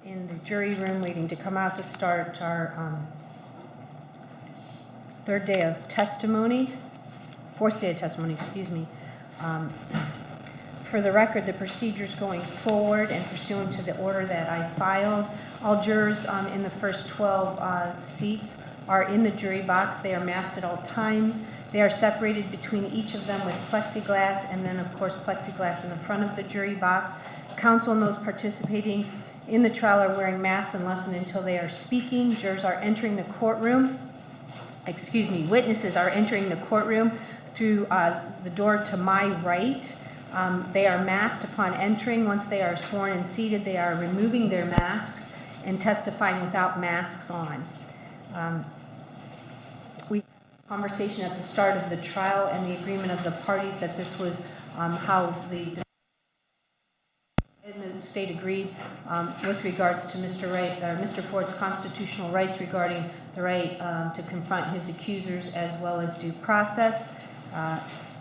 in the jury room waiting to come out to start our fourth day of testimony, excuse me. For the record, the procedures going forward and pursuant to the order that I filed, all jurors in the first 12 seats are in the jury box. They are masked at all times. They are separated between each of them with plexiglass, and then of course plexiglass in the front of the jury box. Counsel and those participating in the trial are wearing masks unless and until they are speaking. Jurors are entering the courtroom. Witnesses are entering the courtroom through the door to my right. They are masked upon entering. Once they are sworn and seated, they are removing their masks and testifying without masks on. We had a conversation at the start of the trial and the agreement of the parties that this was how the state agreed with regards to Mr. Ford's constitutional rights regarding the right to confront his accusers as well as due process.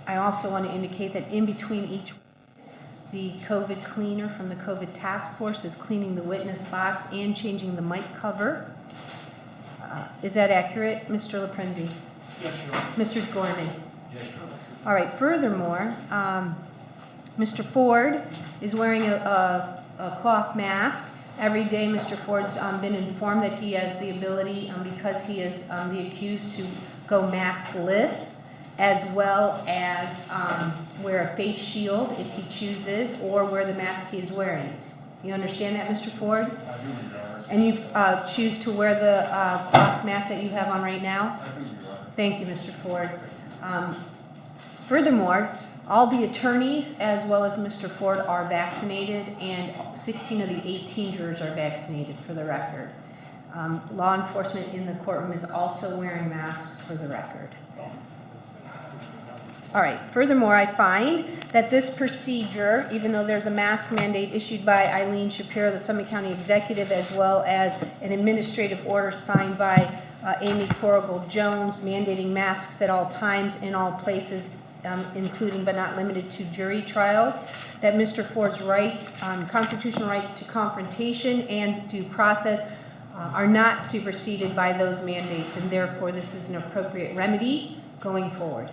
I also want to indicate that in between each witness, the COVID cleaner from the COVID task force is cleaning the witness box and changing the mic cover. Is that accurate, Mr. LaPrenzi? Yes, Your Honor. Mr. Gorman? Yes, Your Honor. All right. Furthermore, Mr. Ford is wearing a cloth mask. Every day, Mr. Ford's been informed that he has the ability, because he is the accused, to go maskless, as well as wear a face shield if he chooses, or wear the mask he is wearing. You understand that, Mr. Ford? I do, Your Honor. And you choose to wear the cloth mask that you have on right now? I do, Your Honor. Thank you, Mr. Ford. Furthermore, all the attorneys, as well as Mr. Ford, are vaccinated, and 16 of the 18 jurors are vaccinated, for the record. Law enforcement in the courtroom is also wearing masks, for the record. All right. Furthermore, I find that this procedure, even though there's a mask mandate issued by Eileen Shapiro, the Summit County Executive, as well as an administrative order signed by Amy Corrigal-Jones mandating masks at all times in all places, including but not limited to jury trials, that Mr. Ford's rights, constitutional rights to confrontation and due process are not superseded by those mandates, and therefore this is an appropriate remedy going forward.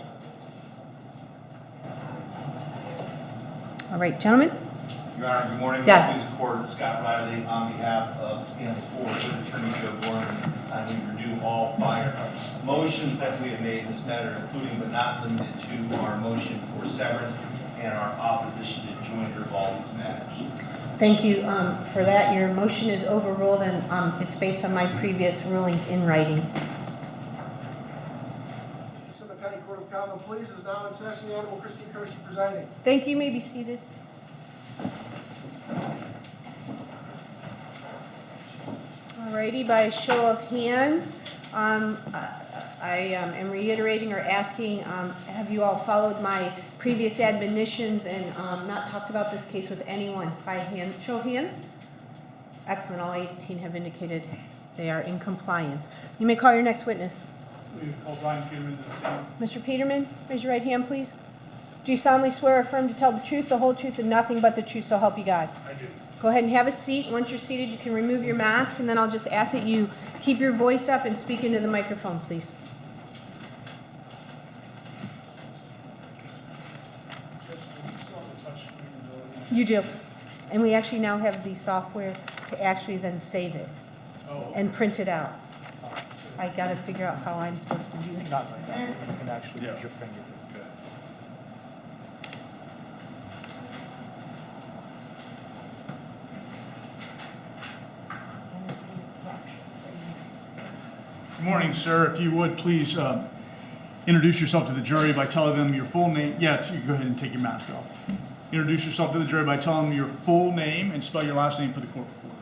All right, gentlemen. Your Honor, good morning. Yes. Please Court, Scott Riley, on behalf of Stanley Ford and Attorney Joe Gorman. At this time, we review all prior motions that we have made in this matter, including but not limited to our motion for severance and our opposition to joinder of all these matters. Thank you for that. Your motion is overruled, and it's based on my previous rulings in writing. Summit County Court of Common Pleas is now in session. The Honorable Christine Kersey presiding. Thank you. You may be seated. All righty. By a show of hands, I am reiterating or asking, have you all followed my previous admonitions and not talked about this case with anyone by hand? Show of hands. Excellent. All 18 have indicated they are in compliance. You may call your next witness. We call Brian Peterman to the stand. Mr. Peterman, raise your right hand, please. Do you solemnly swear or affirm to tell the truth, the whole truth, and nothing but the truth, so help you God? I do. Go ahead and have a seat. Once you're seated, you can remove your mask, and then I'll just ask that you keep your voice up and speak into the microphone, please. You do. And we actually now have the software to actually then save it and print it out. I got to figure out how I'm supposed to do it. Not like that. You can actually use your finger. Good morning, sir. If you would please introduce yourself to the jury by telling them your full name. Yeah, you go ahead and take your mask off. Introduce yourself to the jury by telling them your full name and spell your last name for the court reporter.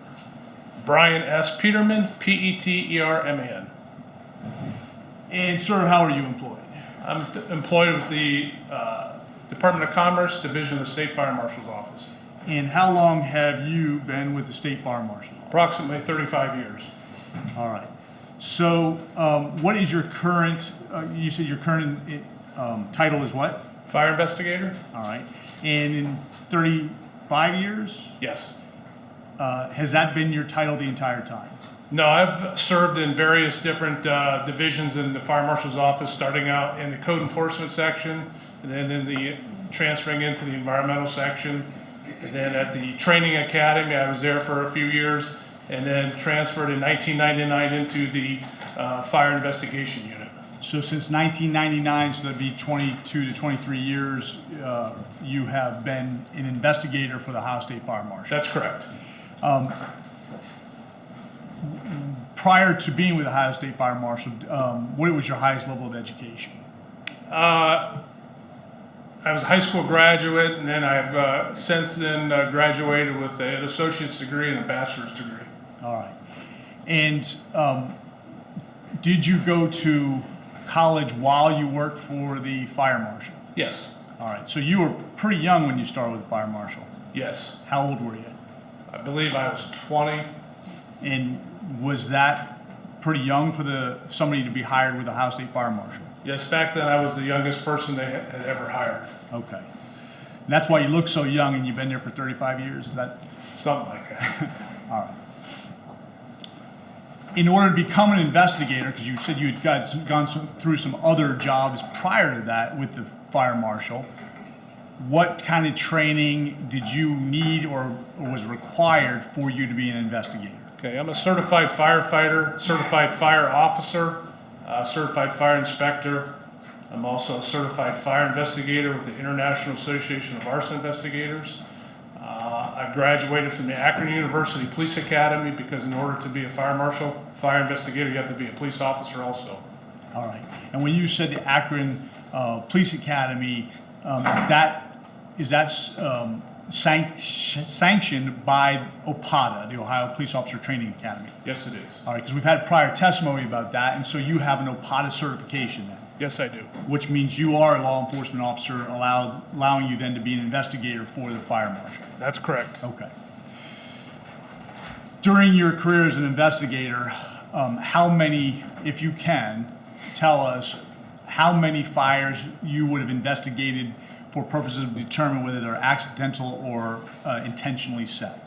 Brian S. Peterman, Peterman. And sir, how are you employed? I'm employed with the Department of Commerce, Division of the State Fire Marshal's Office. And how long have you been with the State Fire Marshal's Office? Approximately 35 years. All right. So what is your current, you said your current title is what? Fire investigator? All right. And in 35 years? Yes. has that been your title the entire time? No, I've served in various different divisions in the fire marshal's office, starting out in the code enforcement section, and then in the transferring into the environmental section. And then at the training academy, I was there for a few years, and then transferred in 1999 into the fire investigation unit. So since 1999, so that'd be 22 to 23 years, you have been an investigator for the Ohio State Fire Marshal. That's correct. Prior to being with the Ohio State Fire Marshal, what was your highest level of education? I was a high school graduate, and then I've since then graduated with an associate's degree and a bachelor's degree. All right. And did you go to college while you worked for the fire marshal? Yes. All right. So you were pretty young when you started with the fire marshal. Yes. How old were you? I believe I was 20. And was that pretty young for somebody to be hired with the Ohio State Fire Marshal? Yes, back then I was the youngest person they had ever hired. Okay. And that's why you look so young, and you've been there for 35 years? Is that? Something like that. All right. In order to become an investigator, because you said you had gone through some other jobs prior to that with the fire marshal, what kind of training did you need or was required for you to be an investigator? Okay, I'm a certified firefighter, certified fire officer, certified fire inspector. I'm also a certified fire investigator with the International Association of Arson Investigators. I graduated from the Akron University Police Academy because in order to be a fire marshal, fire investigator, you have to be a police officer also. All right. And when you said the Akron Police Academy, is that sanctioned by OPATA, the Ohio Police Officer Training Academy? Yes, it is. All right, because we've had prior testimony about that, and so you have an OPATA certification then, Yes, I do. which means you are a law enforcement officer, allowing you then to be an investigator for the fire marshal. That's correct. Okay. During your career as an investigator, how many, if you can, tell us how many fires you would have investigated for purposes of determining whether they're accidental or intentionally set?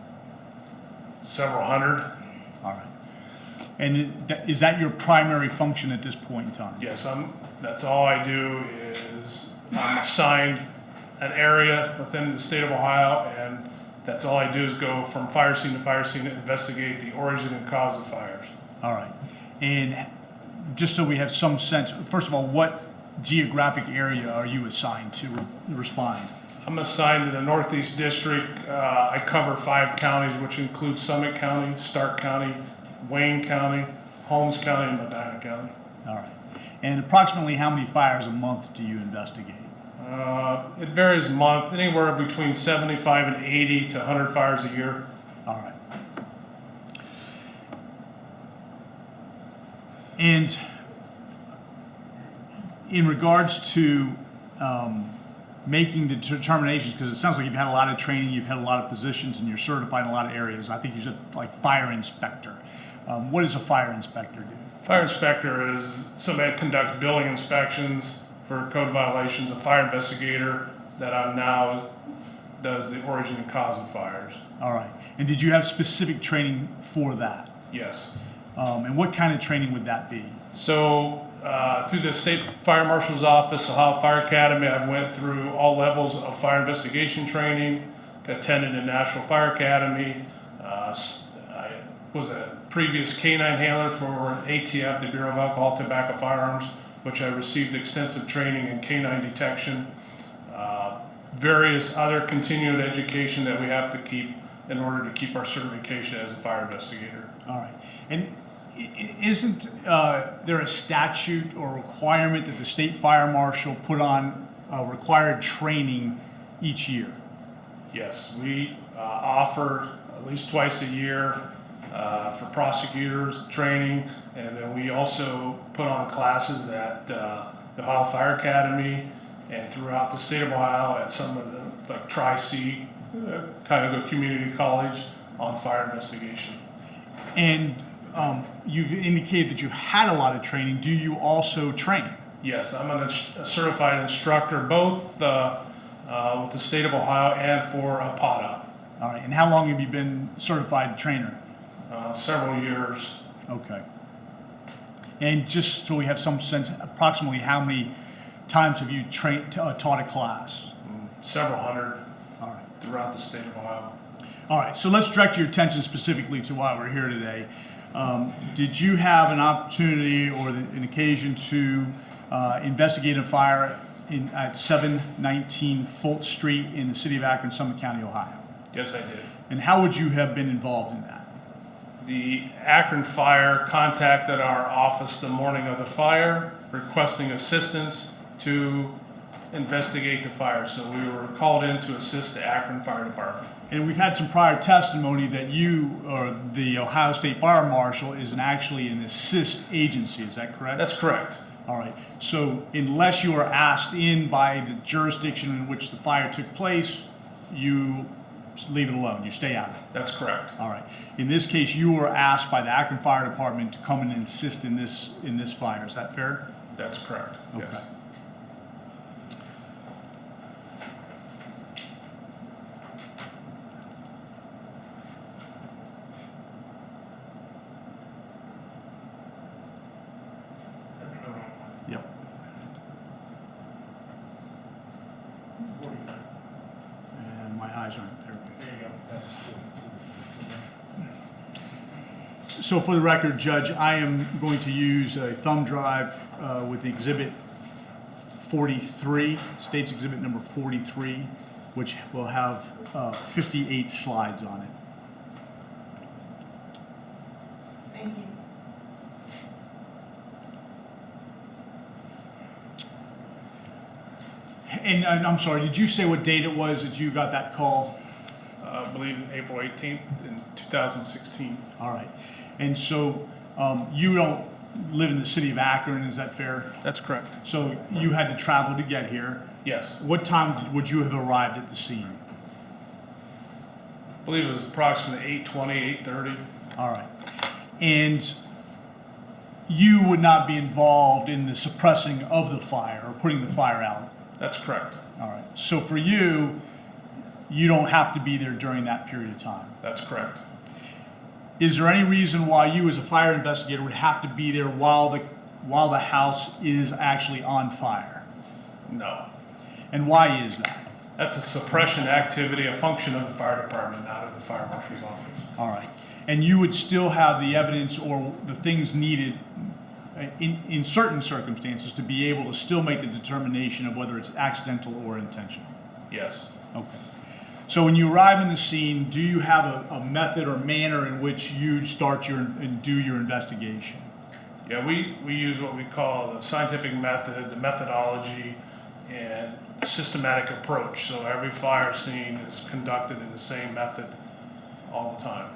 Several hundred. All right. And is that your primary function at this point in time? Yes, that's all I do is I'm assigned an area within the state of Ohio, and that's all I do is go from fire scene to fire scene to investigate the origin and cause of fires. All right. And just so we have some sense, first of all, what geographic area are you assigned to respond? I'm assigned to the Northeast District. I cover 5 counties, which include Summit County, Stark County, Wayne County, Holmes County, and Medina County. All right. And approximately how many fires a month do you investigate? It varies a month, anywhere between 75 and 80 to 100 fires a year. All right. And in regards to making the determinations, because it sounds like you've had a lot of training, you've had a lot of positions, and you're certified in a lot of areas. I think you said like fire inspector. What does a fire inspector do? Fire inspector is somebody that conducts building inspections for code violations. A fire investigator that I'm now does the origin and cause of fires. All right. And did you have specific training for that? Yes. And what kind of training would that be? So through the State Fire Marshal's Office, Ohio Fire Academy, I've went through all levels of fire investigation training, attended the National Fire Academy. I was a previous K-9 handler for ATF, the Bureau of Alcohol, Tobacco, Firearms, which I received extensive training in K-9 detection. Various other continuing education that we have to keep in order to keep our certification as a fire investigator. All right. And isn't there a statute or requirement that the state fire marshal put on required training each year? Yes, we offer at least twice a year for prosecutors training, and then we also put on classes at the Ohio Fire Academy and throughout the state of Ohio at some of the, like Tri-C, Cuyahoga Community College on fire investigation. And you've indicated that you had a lot of training. Do you also train? Yes, I'm a certified instructor both with the state of Ohio and for APATA. All right, and how long have you been certified trainer? Several years. Okay. And just so we have some sense, approximately how many times have you taught a class? Several hundred All right. throughout the state of Ohio. All right, so let's direct your attention specifically to why we're here today. Did you have an opportunity or an occasion to investigate a fire at 719 Fulton Street in the city of Akron, Summit County, Ohio? Yes, I did. And how would you have been involved in that? The Akron Fire contacted our office the morning of the fire, requesting assistance to investigate the fire. So we were called in to assist the Akron Fire Department. And we've had some prior testimony that you, or the Ohio State Fire Marshal, is actually an assist agency. Is that correct? That's correct. All right. So unless you are asked in by the jurisdiction in which the fire took place, you leave it alone. You stay out of it. That's correct. All right. In this case, you were asked by the Akron Fire Department to come in and assist in this fire. Is that fair? That's correct. Okay. Yes. Yep. And my eyes aren't there. So for the record, Judge, I am going to use a thumb drive with Exhibit 43, State's Exhibit number 43, which will have 58 slides on it. Thank you. And I'm sorry, did you say what date it was that you got that call? I believe April 18th in 2016. All right. And so you don't live in the city of Akron, is that fair? That's correct. So you had to travel to get here. Yes. What time would you have arrived at the scene? I believe it was approximately 8:20, 8:30. All right. And you would not be involved in the suppressing of the fire or putting the fire out? That's correct. All right. So for you, you don't have to be there during that period of time. That's correct. Is there any reason why you as a fire investigator would have to be there while the house is actually on fire? No. And why is that? That's a suppression activity, a function of the fire department, not of the fire marshal's office. All right. And you would still have the evidence or the things needed in certain circumstances to be able to still make the determination of whether it's accidental or intentional? Yes. Okay. So when you arrive in the scene, do you have a method or manner in which you start and do your investigation? Yeah, we use what we call the scientific method, the methodology, and systematic approach. So every fire scene is conducted in the same method all the time.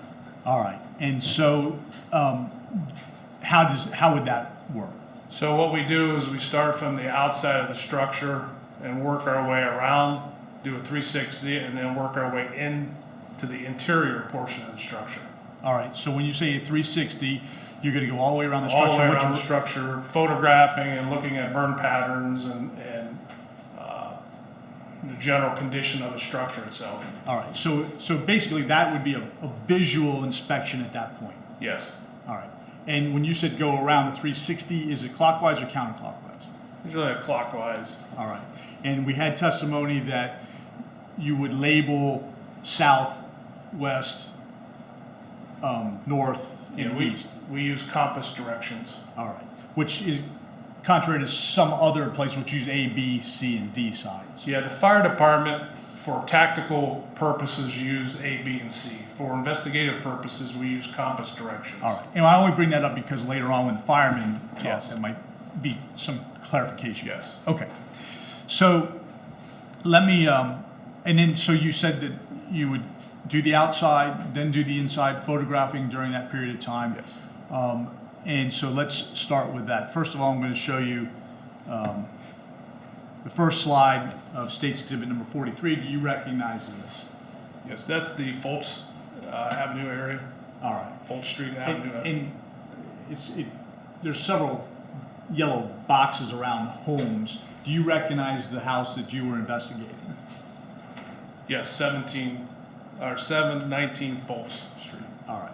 All right. And so how would that work? So what we do is we start from the outside of the structure and work our way around, do a 360, and then work our way into the interior portion of the structure. All right. So when you say a 360, you're going to go all the way around the All structure? the way around the structure, photographing and looking at burn patterns and the general condition of the structure itself. All right. So basically that would be a visual inspection at that point? Yes. All right. And when you said go around the 360, is it clockwise or counterclockwise? Usually clockwise. All right. And we had testimony that you would label south, west, north, and east. We use compass directions. All right. Which is contrary to some other places which use A, B, C, and D signs. Yeah, the fire department, for tactical purposes, use A, B, and C. For investigative purposes, we use compass directions. All right. And I only bring that up because later on when the firemen talk, Yes. there might be some clarification. Yes. Okay. So let me, and then so you said that you would do the outside, then do the inside photographing during that period of time. Yes. And so let's start with that. First of all, I'm going to show you the first slide of State's Exhibit number 43. Do you recognize this? Yes, that's the Fultz Avenue area, All right. Fultz Street Avenue. And there's several yellow boxes around homes. Do you recognize the house that you were investigating? Yes, 17 719 Fultz Street. All right.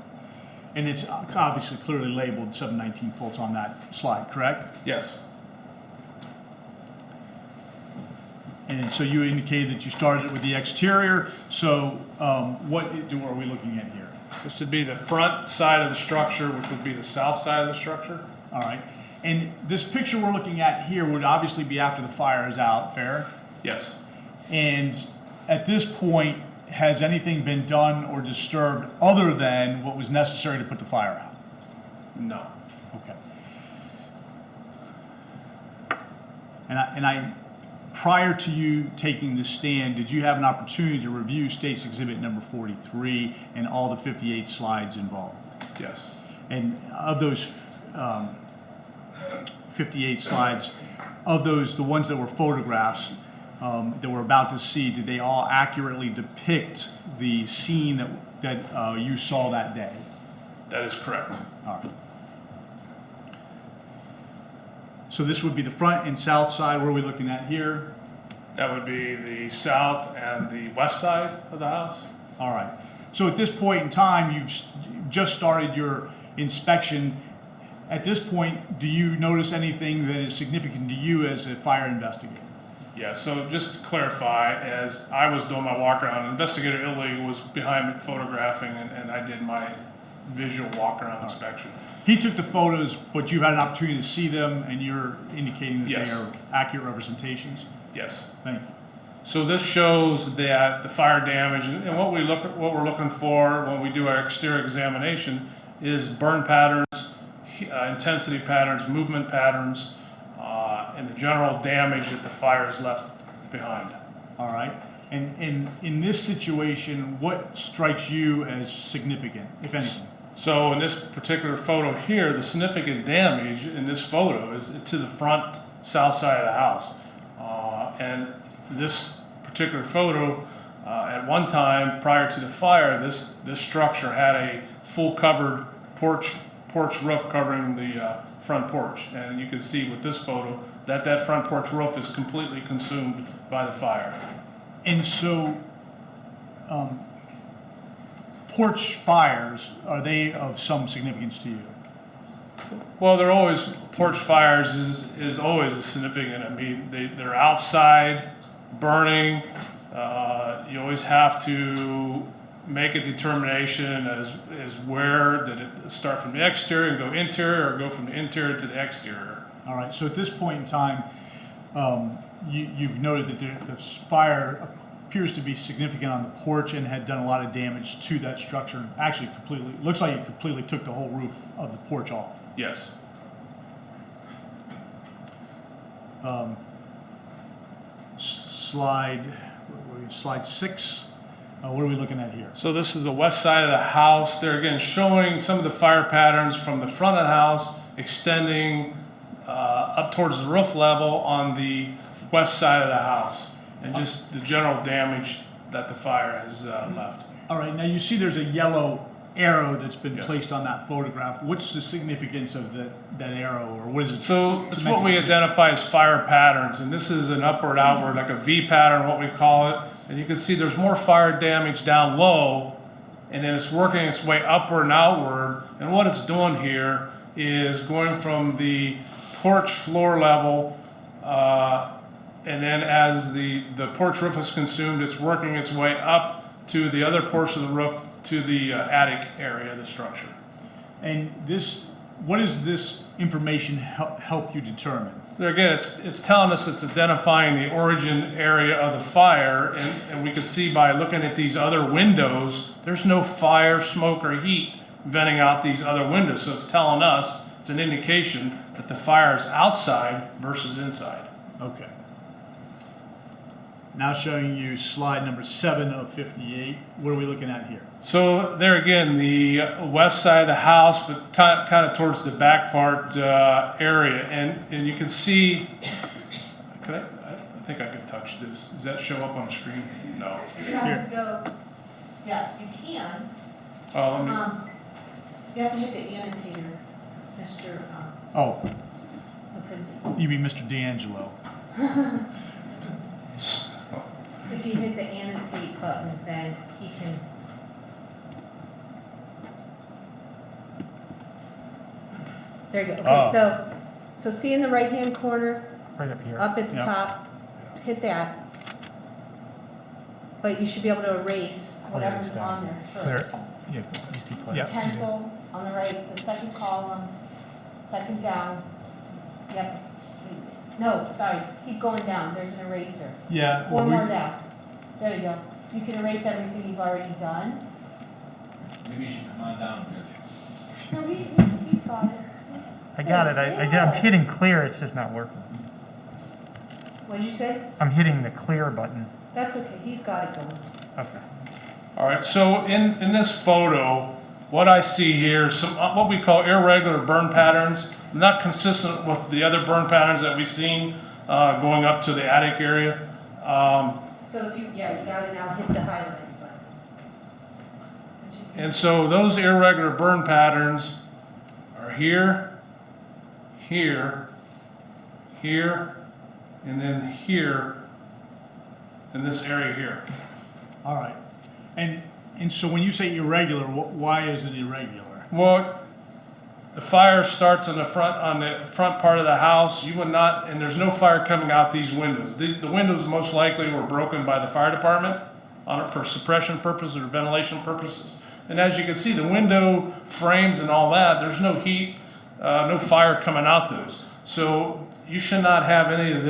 And it's obviously clearly labeled 719 Fultz on that slide, correct? Yes. And so you indicated that you started with the exterior. So what are we looking at here? This would be the front side of the structure, which would be the south side of the structure. All right. And this picture we're looking at here would obviously be after the fire is out, fair? Yes. And at this point, has anything been done or disturbed other than what was necessary to put the fire out? No. Okay. And I, prior to you taking the stand, did you have an opportunity to review State's Exhibit number 43 and all the 58 slides involved? Yes. And of those 58 slides, of those, the ones that were photographs that we're about to see, did they all accurately depict the scene that you saw that day? That is correct. All right. So this would be the front and south side. What are we looking at here? That would be the south and the west side of the house. All right. So at this point in time, you've just started your inspection. At this point, do you notice anything that is significant to you as a fire investigator? Yeah, so just to clarify, as I was doing my walk around, Investigator Italy was behind me photographing, and I did my visual walk around inspection. He took the photos, but you had an opportunity to see them, and you're indicating that Yes. they are accurate representations? Yes. Thank you. So this shows that the fire damage, and what we're looking for when we do our exterior examination is burn patterns, intensity patterns, movement patterns, and the general damage that the fire has left behind. All right. And in this situation, what strikes you as significant, if anything? So in this particular photo here, the significant damage in this photo is to the front south side of the house. And this particular photo, at one time prior to the fire, this structure had a full covered porch roof covering the front porch. And you can see with this photo that front porch roof is completely consumed by the fire. And so, porch fires, are they of some significance to you? Well, they're always, porch fires is always a significant. I mean, they're outside, burning. You always have to make a determination as where did it start from the exterior and go interior, or go from the interior to the exterior. All right, so at this point in time, you've noted that the fire appears to be significant on the porch and had done a lot of damage to that structure. Actually, looks like it completely took the whole roof of the porch off. Yes. Slide 6. What are we looking at here? So this is the west side of the house. They're again showing some of the fire patterns from the front of the house extending up towards the roof level on the west side of the house, and just the general damage that the fire has left. All right, now you see there's a yellow arrow that's been Yes. placed on that photograph. What's the significance of that arrow, or what is it? So it's what we meant to be? identify as fire patterns, and this is an upward, outward, like a V pattern, what we call it. And you can see there's more fire damage down low, and then it's working its way upward and outward. And what it's doing here is going from the porch floor level, and then as the porch roof is consumed, it's working its way up to the other portion of the roof, to the attic area of the structure. And what does this information help you determine? There again, it's telling us, it's identifying the origin area of the fire, and we can see by looking at these other windows, there's no fire, smoke, or heat venting out these other windows. So it's telling us, it's an indication that the fire is outside versus inside. Okay. Now showing you slide number 7 of 58. What are we looking at here? So there again, the west side of the house, but kind of towards the back part area, and you can see. I think I could touch this. Does that show up on the screen? No. You have to go, yes, you can. Oh, let me. You have to hit the annotator, Mr. Oh, the principal. you mean Mr. D'Angelo. If you hit the annotate button, then he can There you go. Okay, Oh. so see in the right-hand corner, Right up here. up at the Yep. top, hit that. But you should be able to erase whatever's down. on there Clear, first. yeah, you see clear. Yeah. Pencil on the right, the second column, second down. Yep. No, sorry, keep going down, there's an eraser. Yeah. well, One we- more down. There you go. You can erase everything you've already done. Maybe you should come on down, Rich. No, he's got it. I got it, I'm hitting clear, it's just not working. What'd you say? I'm hitting the clear button. That's okay, he's got it going. Okay. All right, so in this photo, what I see here is some what we call irregular burn patterns, not consistent with the other burn patterns that we've seen going up to the attic area. So if you got it now, hit the highlight button. And so those irregular burn patterns are here, here, here, and then here, in this area here. All right. And so when you say irregular, why is it irregular? Well, the fire starts on the front part of the house. You would not, and there's no fire coming out these windows. The windows most likely were broken by the fire department for suppression purposes or ventilation purposes. And as you can see, the window frames and all that, there's no heat, no fire coming out those. So you should not have any of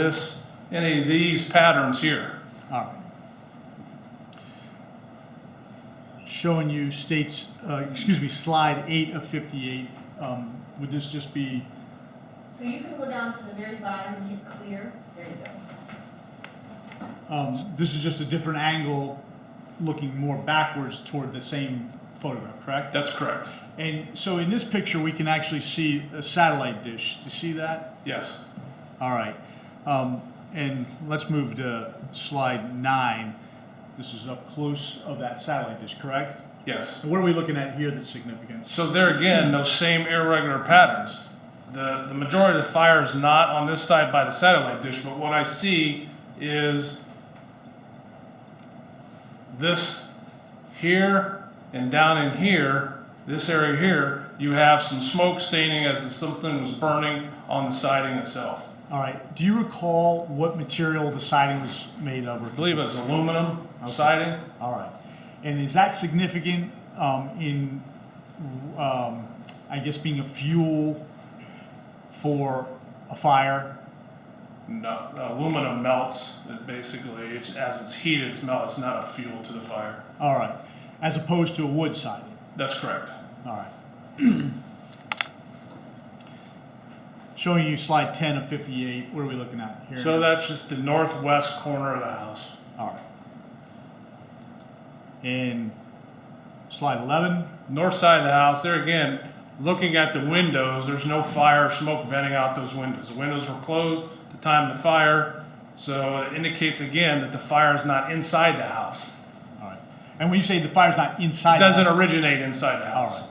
these patterns here. All right. Showing you states, slide 8 of 58. Would this just be, So you can go down to the very bottom and hit clear. There you go. this is just a different angle looking more backwards toward the same photograph, correct? That's correct. And so in this picture, we can actually see a satellite dish. Do you see that? Yes. All right. And let's move to slide 9. This is up close of that satellite dish, correct? Yes. And what are we looking at here that's significant? So there again, those same irregular patterns. The majority of the fire is not on this side by the satellite dish, but what I see is this here and down in here, this area here, you have some smoke staining as if something was burning on the siding itself. All right. Do you recall what material the siding was made of? I believe it was aluminum Okay. siding. All right. And is that significant in, I guess, being a fuel for a fire? No, aluminum melts. As it's heated, it's melts. It's not a fuel to the fire. All right. As opposed to a wood siding? That's correct. All right. Showing you slide 10 of 58. What are we looking at here? So that's just the northwest corner of the house. All right. And slide 11. North side of the house, there again, looking at the windows, there's no fire or smoke venting out those windows. The windows were closed at the time of the fire, so it indicates again that the fire is not inside the house. All right. And when you say the fire's not inside It the doesn't house- originate inside the All house. right.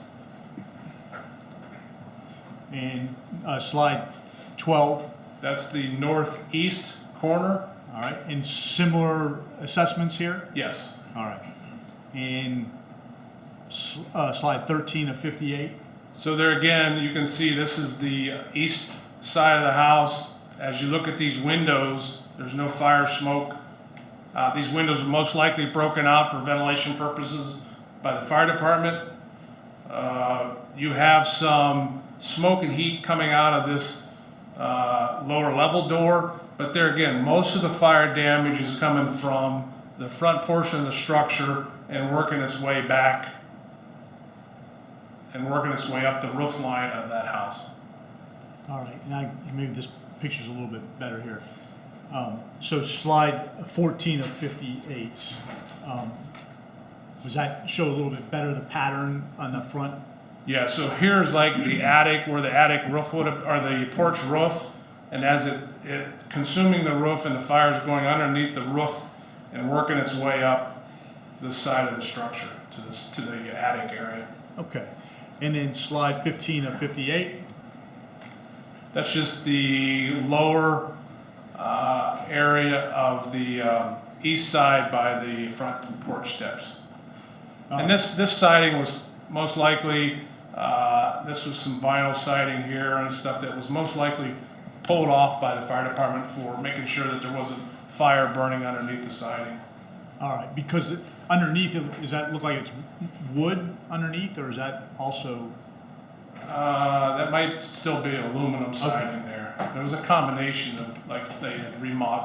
And slide 12. That's the northeast corner. All right. And similar assessments here? Yes. All right. And slide 13 of 58. So there again, you can see this is the east side of the house. As you look at these windows, there's no fire smoke. These windows are most likely broken out for ventilation purposes by the fire department. You have some smoke and heat coming out of this lower level door, but there again, most of the fire damage is coming from the front portion of the structure and working its way back and working its way up the roof line of that house. All right. Now maybe this picture's a little bit better here. So slide 14 of 58. Was that show a little bit better the pattern on the front? Yeah, so here's like the attic, where the attic roof would have, or the porch roof, and as it consuming the roof and the fire is going underneath the roof and working its way up this side of the structure to the attic area. Okay. And then slide 15 of 58. That's just the lower area of the east side by the front porch steps. And this siding was most likely This was some vinyl siding here and stuff that was most likely pulled off by the fire department for making sure that there wasn't fire burning underneath the siding. All right, because underneath, does that look like it's wood underneath, or is that also? That might still be aluminum siding there. There was a combination of, like, they had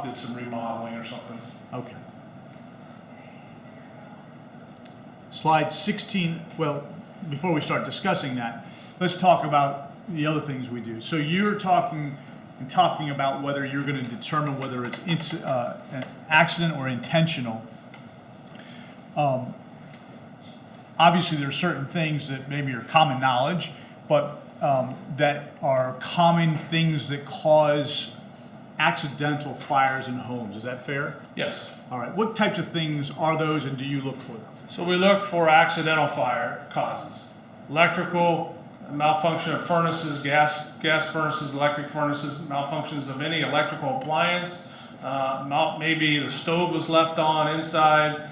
did some remodeling or something. Okay. Slide 16, well, before we start discussing that, let's talk about the other things we do. So you're talking about whether you're going to determine whether it's an accident or intentional. Obviously, there are certain things that maybe are common knowledge, but that are common things that cause accidental fires in homes. Is that fair? Yes. All right. What types of things are those, and do you look for them? So we look for accidental fire causes. Electrical, malfunction of furnaces, gas furnaces, electric furnaces, malfunctions of any electrical appliance, maybe the stove was left on inside,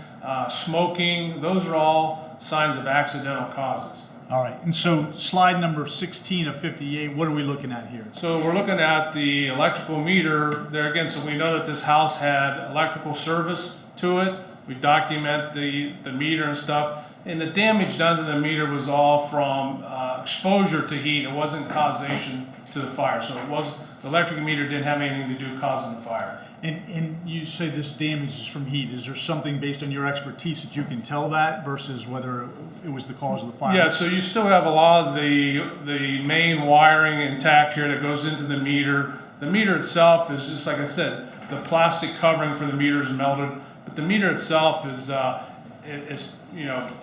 smoking. Those are all signs of accidental causes. All right. And so slide number 16 of 58, what are we looking at here? So we're looking at the electrical meter there again. So we know that this house had electrical service to it. We document the meter and stuff. And the damage done to the meter was all from exposure to heat. It wasn't causation to the fire. So the electric meter didn't have anything to do causing the fire. And you say this damage is from heat. Is there something based on your expertise that you can tell that versus whether it was the cause of the fire? Yeah, so you still have a lot of the main wiring intact here that goes into the meter. The meter itself is just, like I said, the plastic covering for the meter is melted, but the meter itself is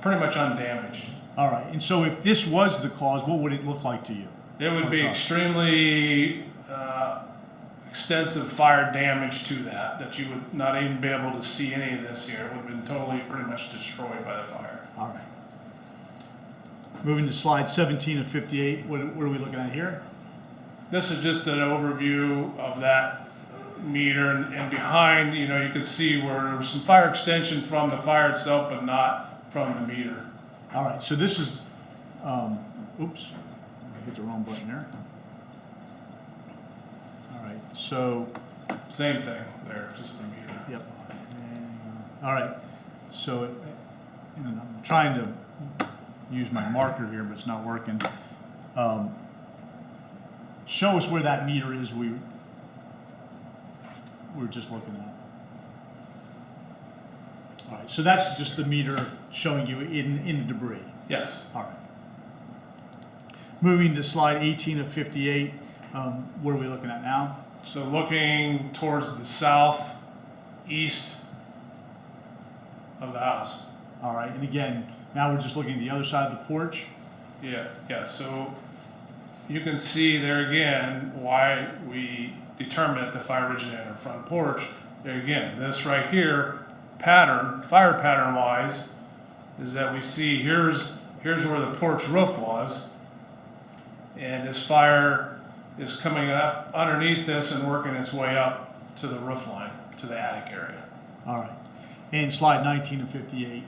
pretty much undamaged. All right. And so if this was the cause, what would it look like to you? It would be extremely extensive fire damage to that you would not even be able to see any of this here. It would have been totally pretty much destroyed by the fire. All right. Moving to slide 17 of 58, what are we looking at here? This is just an overview of that meter, and behind, you can see where there was some fire extension from the fire itself, but not from the meter. All right, so this is, oops, I hit the wrong button there. All right, so. Same thing there, just the meter. Yep. All right, so I'm trying to use my marker here, but it's not working. Show us where that meter is we were just looking at. All right, so that's just the meter showing you in the debris. Yes. All right. Moving to slide 18 of 58, what are we looking at now? So looking towards the southeast of the house. All right, and again, now we're just looking at the other side of the porch. Yeah, so you can see there again why we determined that the fire originated on the front porch. There again, this right here, fire pattern wise, is that we see here's where the porch roof was, and this fire is coming up underneath this and working its way up to the roof line, to the attic area. All right, and slide 19 of 58,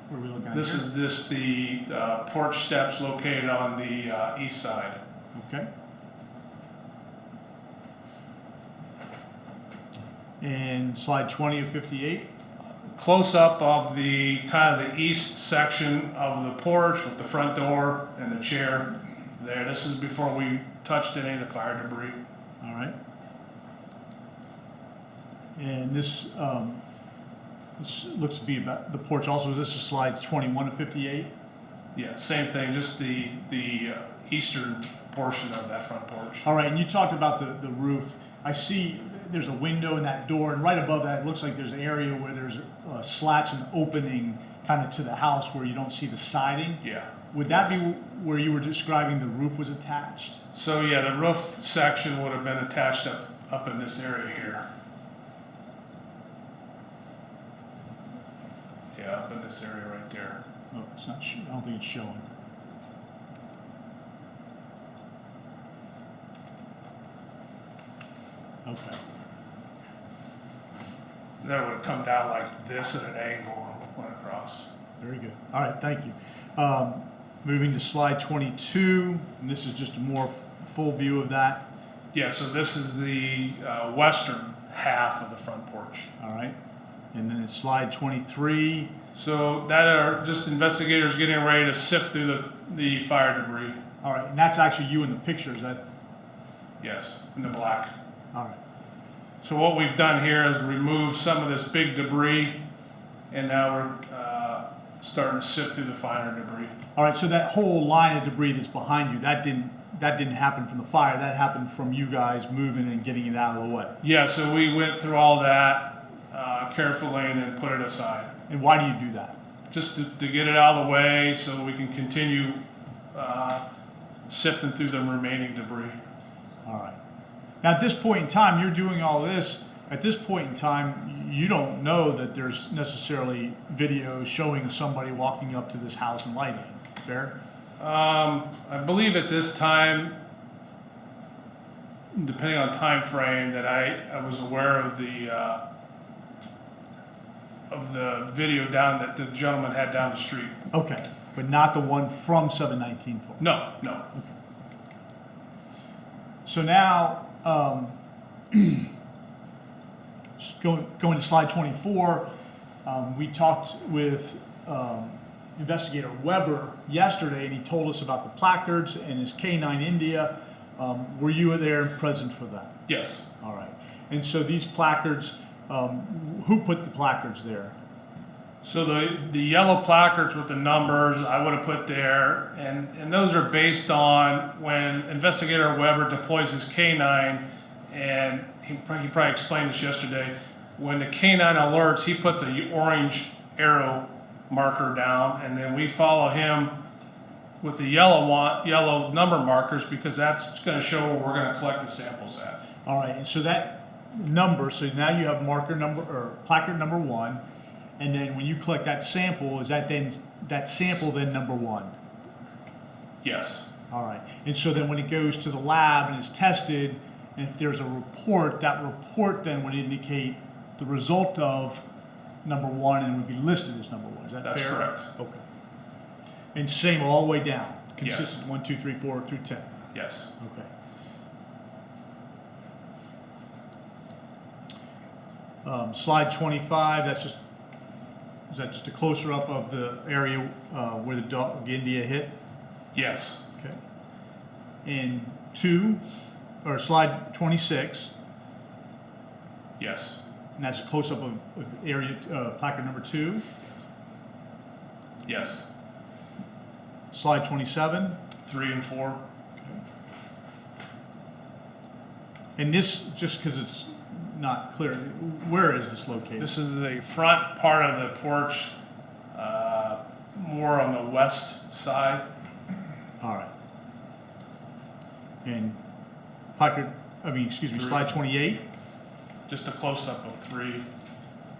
where are we looking at This here? is the porch steps located on the east side. Okay. And slide 20 of 58. Close up of the kind of the east section of the porch with the front door and the chair there. This is before we touched any of the fire debris. All right. And this looks to be about the porch also. This is slides 21 of 58. Yeah, same thing, just the eastern portion of that front porch. All right, and you talked about the roof. I see there's a window in that door, and right above that, it looks like there's an area where there's slats and opening kind of to the house where you don't see the siding. Yeah. Would that be where you were describing the roof was attached? So yeah, the roof section would have been attached up in this area here. Yeah, up in this area right there. Oh, it's not. I don't think it's showing. Okay. Then it would have come down like this at an angle and went across. Very good. All right, thank you. Moving to slide 22, and this is just a more full view of that. Yeah, so this is the western half of the front porch. All right. And then it's slide 23. So that are just investigators getting ready to sift through the fire debris. All right. And that's actually you in the picture. Is that? Yes, in the black. All right. So what we've done here is remove some of this big debris, and now we're starting to sift through the finer debris. All right. So that whole line of debris that's behind you, that didn't happen from the fire. That happened from you guys moving and getting it out of the way. Yeah, so we went through all that carefully and then put it aside. And why do you do that? Just to get it out of the way so we can continue sifting through the remaining debris. All right. Now, at this point in time, you're doing all this. At this point in time, you don't know that there's necessarily video showing somebody walking up to this house and lighting it. Fair? I believe at this time, depending on time frame, that I was aware of the video down that the gentleman had down the street. Okay. But not the one from 719 forward? No. Okay. So now, going to slide 24, we talked with Investigator Weber yesterday, and he told us about the placards and his K9 India. Were you there and present for that? Yes. All right. And so these placards, who put the placards there? So the yellow placards with the numbers I would have put there, and those are based on when Investigator Weber deploys his K9, and he probably explained this yesterday. When the K9 alerts, he puts a orange arrow marker down, and then we follow him with the yellow number markers, because that's going to show where we're going to collect the samples at. All right. And so that number, so now you have marker number or placard number 1. And then when you collect that sample, is that sample then number 1? Yes. All right. And so then when it goes to the lab and is tested, and if there's a report, that report then would indicate the result of number 1 and would be listed as number 1. Is that That's fair? correct. Okay. And same all the way down, Yes. consistent 1, 2, 3, 4 through 10. Yes. Okay. Slide 25. Is that just a closer up of the area where the dog India hit? Yes. Okay. And slide 26, Yes. and that's a close up of area placard number 2. Yes. Slide 27. 3 and 4. And this, just because it's not clear, where is this located? This is the front part of the porch, more on the west side. All right. And slide 28, Just a close-up of 3,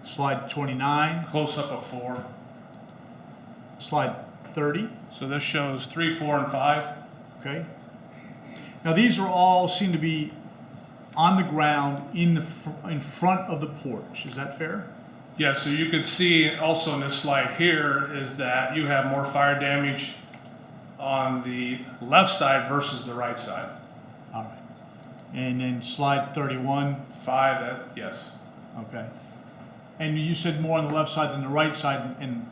slide 29, close-up of 4. slide 30. So this shows 3, 4, and 5. Okay. Now these are all seem to be on the ground in front of the porch. Is that fair? Yeah, so you could see also in this slide here is that you have more fire damage on the left side versus the right side. All right. And then slide 31. 5, yes. Okay. And you said more on the left side than the right side, and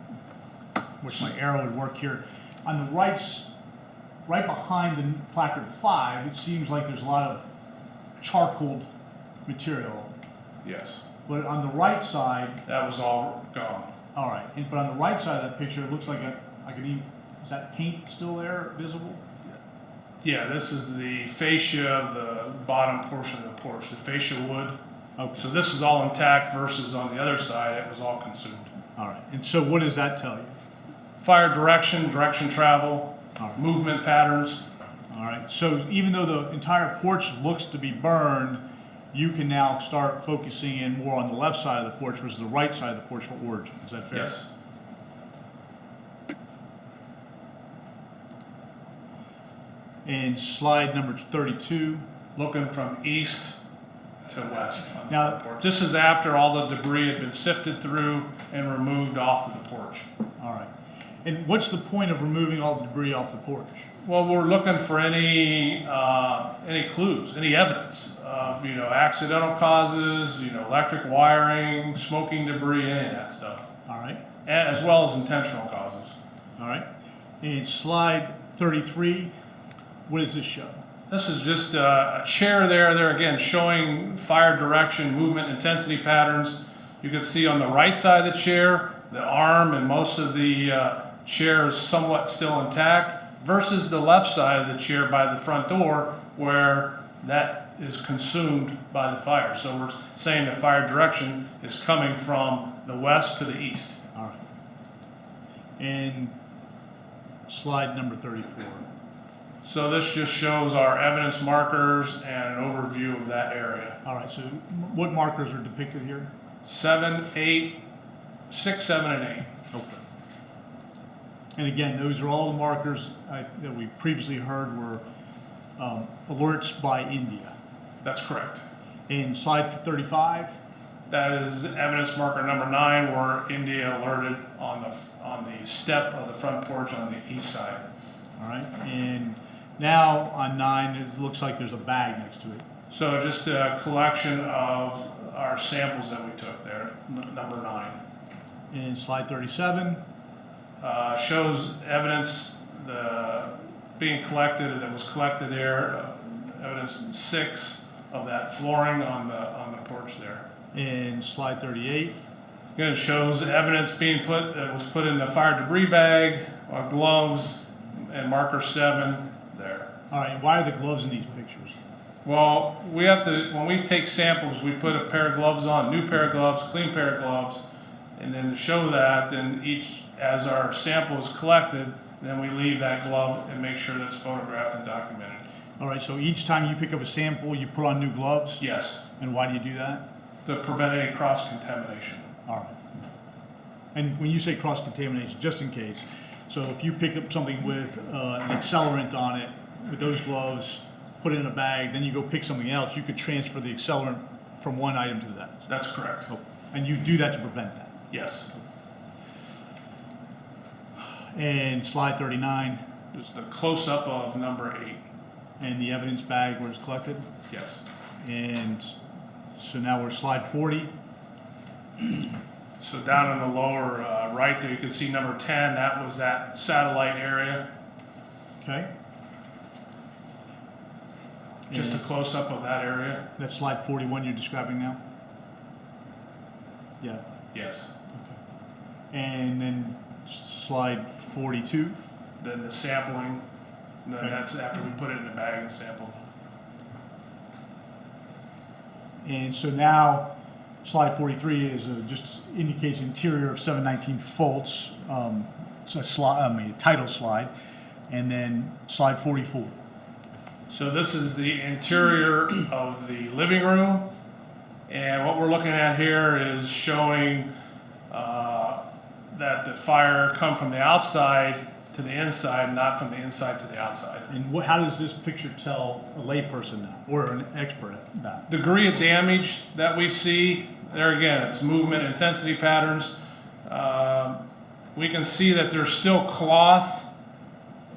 which my arrow would work here. On the right behind the placard 5, it seems like there's a lot of charcoaled material. Yes. But on the right side, That was all gone. all right. But on the right side of that picture, it looks like is that paint still there visible? Yeah, this is the fascia of the bottom portion of the porch, the fascia wood. Okay. So this is all intact versus on the other side, it was all consumed. All right. And so what does that tell you? Fire direction travel, All right. movement patterns. All right. So even though the entire porch looks to be burned, you can now start focusing in more on the left side of the porch versus the right side of the porch for origin. Is that fair? Yes. And slide number 32. Looking from east to west on the Now- front porch. This is after all the debris had been sifted through and removed off of the porch. All right. And what's the point of removing all the debris off the porch? Well, we're looking for any clues, any evidence of, accidental causes, electric wiring, smoking debris, any of that stuff. All right, And as well as intentional causes. all right. And slide 33, what does this show? This is just a chair there again, showing fire direction, movement, intensity patterns. You can see on the right side of the chair, the arm and most of the chair is somewhat still intact, versus the left side of the chair by the front door where that is consumed by the fire. So we're saying the fire direction is coming from the west to the east. All right. And slide number 34. So this just shows our evidence markers and an overview of that area. All right, so what markers are depicted here? 7, 8, 6, 7, and 8. Okay. And again, those are all the markers that we previously heard were alerts by India. That's correct. In slide 35, That is evidence marker number 9, where India alerted on the step of the front porch on the east side. all right, and now on 9, it looks like there's a bag next to it. So just a collection of our samples that we took there, number 9. In slide 37, Shows evidence being collected that was collected there, evidence 6 of that flooring on the porch there. in slide 38, Again, it shows evidence that was put in the fire debris bag, gloves, and marker 7 there. all right, why are the gloves in these pictures? Well, when we take samples, we put a pair of gloves on, new pair of gloves, clean pair of gloves, and then to show that, then as our sample is collected, then we leave that glove and make sure that's photographed and documented. All right, so each time you pick up a sample, you put on new gloves? Yes, And why do you do that? to prevent any cross-contamination. All right. And when you say cross-contamination, just in case, so if you pick up something with an accelerant on it, with those gloves, put it in a bag, then you go pick something else, you could transfer the accelerant from one item to that. That's correct. Oh, and you do that to prevent that. Yes. And slide 39, Just a close-up of number 8. and the evidence bag where it's collected. Yes. And so now we're slide 40. So down in the lower right there, you can see number 10. That was that satellite area. Okay. Just a And close-up of that area. that's slide 41 you're describing now? Yeah. Yes. And then slide 42. Then the sampling. Then Okay. that's after we put it in the bag and sampled. And so now, slide 43 is just indicates interior of 719 Fultz. It's a title slide. And then slide 44. So this is the interior of the living room. And what we're looking at here is showing that the fire come from the outside to the inside, not from the inside to the outside. And how does this picture tell a layperson that, or an expert at that? Degree of damage that we see, there again, it's movement, intensity patterns. We can see that there's still cloth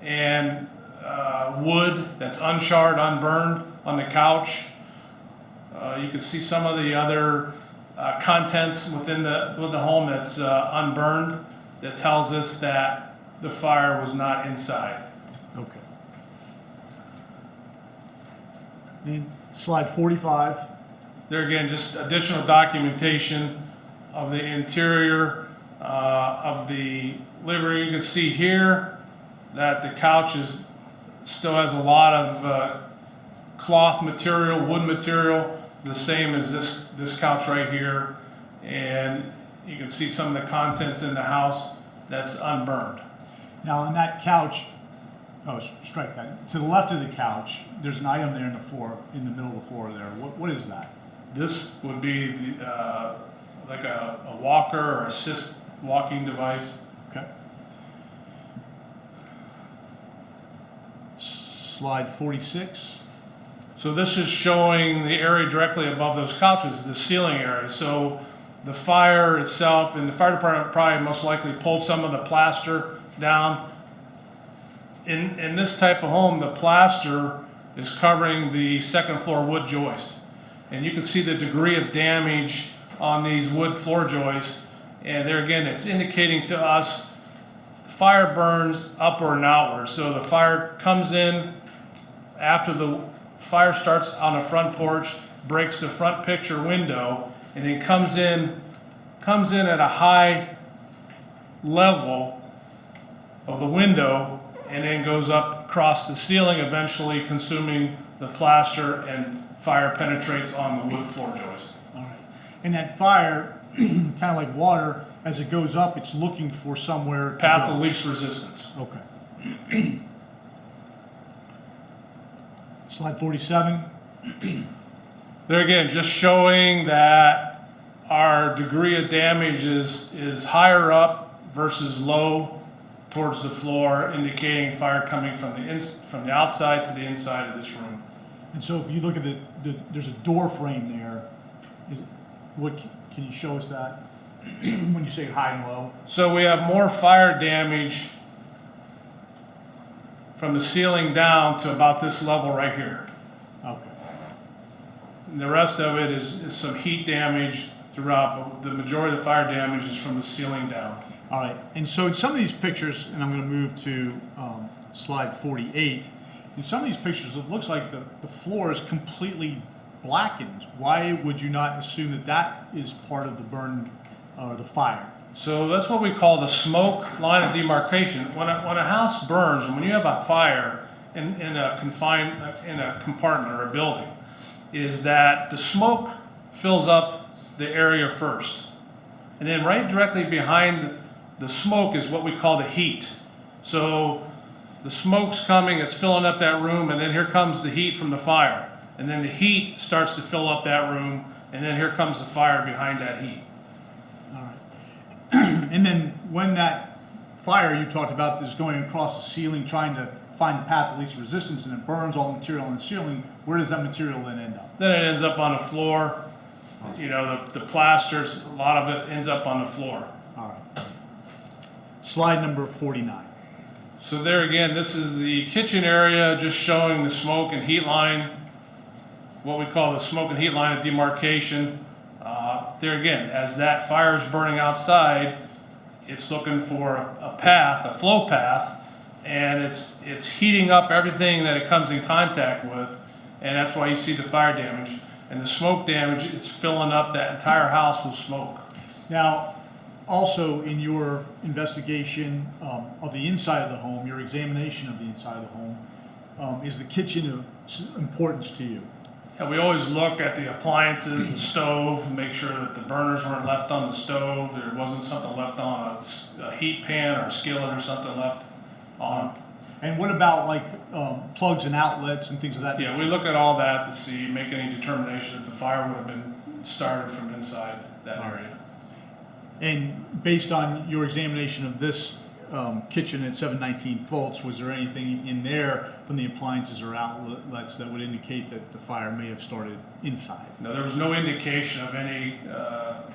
and wood that's uncharred, unburned on the couch. You can see some of the other contents within the home that's unburned, that tells us that the fire was not inside. Okay. And slide 45. There again, just additional documentation of the interior of the living room. You can see here that the couch still has a lot of cloth material, wood material, the same as this couch right here. And you can see some of the contents in the house that's unburned. Now on that couch, strike that. To the left of the couch, there's an item there in the floor, in the middle of the floor there. What is that? This would be like a walker or assist walking device. Okay. Slide 46. So this is showing the area directly above those couches, the ceiling area. So the fire itself, and the fire department probably most likely pulled some of the plaster down. In this type of home, the plaster is covering the second floor wood joist. And you can see the degree of damage on these wood floor joists. And there again, it's indicating to us fire burns upward and outward. So the fire comes in after the fire starts on the front porch, breaks the front picture window, and then comes in at a high level of the window, and then goes up across the ceiling, eventually consuming the plaster, and fire penetrates on the wood floor joist. All right. And that fire, kind of like water, as it goes up, it's looking for somewhere to Path go. of least resistance. Okay. Slide 47. There again, just showing that our degree of damage is higher up versus low towards the floor, indicating fire coming from the outside to the inside of this room. And so if you look at there's a door frame there. Can you show us that? When you say high and low? So we have more fire damage from the ceiling down to about this level right here. Okay. And the rest of it is some heat damage throughout, but the majority of the fire damage is from the ceiling down. All right. And so in some of these pictures, and I'm going to move to slide 48, in some of these pictures, it looks like the floor is completely blackened. Why would you not assume that that is part of the burn or the fire? So that's what we call the smoke line of demarcation. When a house burns, and when you have a fire in a compartment or a building, is that the smoke fills up the area first. And then right directly behind the smoke is what we call the heat. So the smoke's coming, it's filling up that room, and then here comes the heat from the fire. And then the heat starts to fill up that room, and then here comes the fire behind that heat. All right. And then when that fire you talked about is going across the ceiling, trying to find the path of least resistance, and it burns all the material in the ceiling, where does that material then end up? Then it ends up on the floor. You know, the plasters, a lot of it ends up on the floor. All right. Slide number 49. So there again, this is the kitchen area, just showing the smoke and heat line, what we call the smoke and heat line of demarcation. There again, as that fire is burning outside, it's looking for a path, a flow path, and it's heating up everything that it comes in contact with, and that's why you see the fire damage. And the smoke damage, it's filling up that entire house with smoke. Now, also in your investigation of the inside of the home, your examination of the inside of the home, is the kitchen of importance to you? Yeah, we always look at the appliances, the stove, make sure that the burners weren't left on the stove, there wasn't something left on a heat pan or a skillet or something left on. And what about like plugs and outlets and things of that Yeah, nature? we look at all that to see, make any determination if the fire would have been started from inside that area. And based on your examination of this kitchen at 719 Fultz, was there anything in there from the appliances or outlets that would indicate that the fire may have started inside? No, there was no indication of any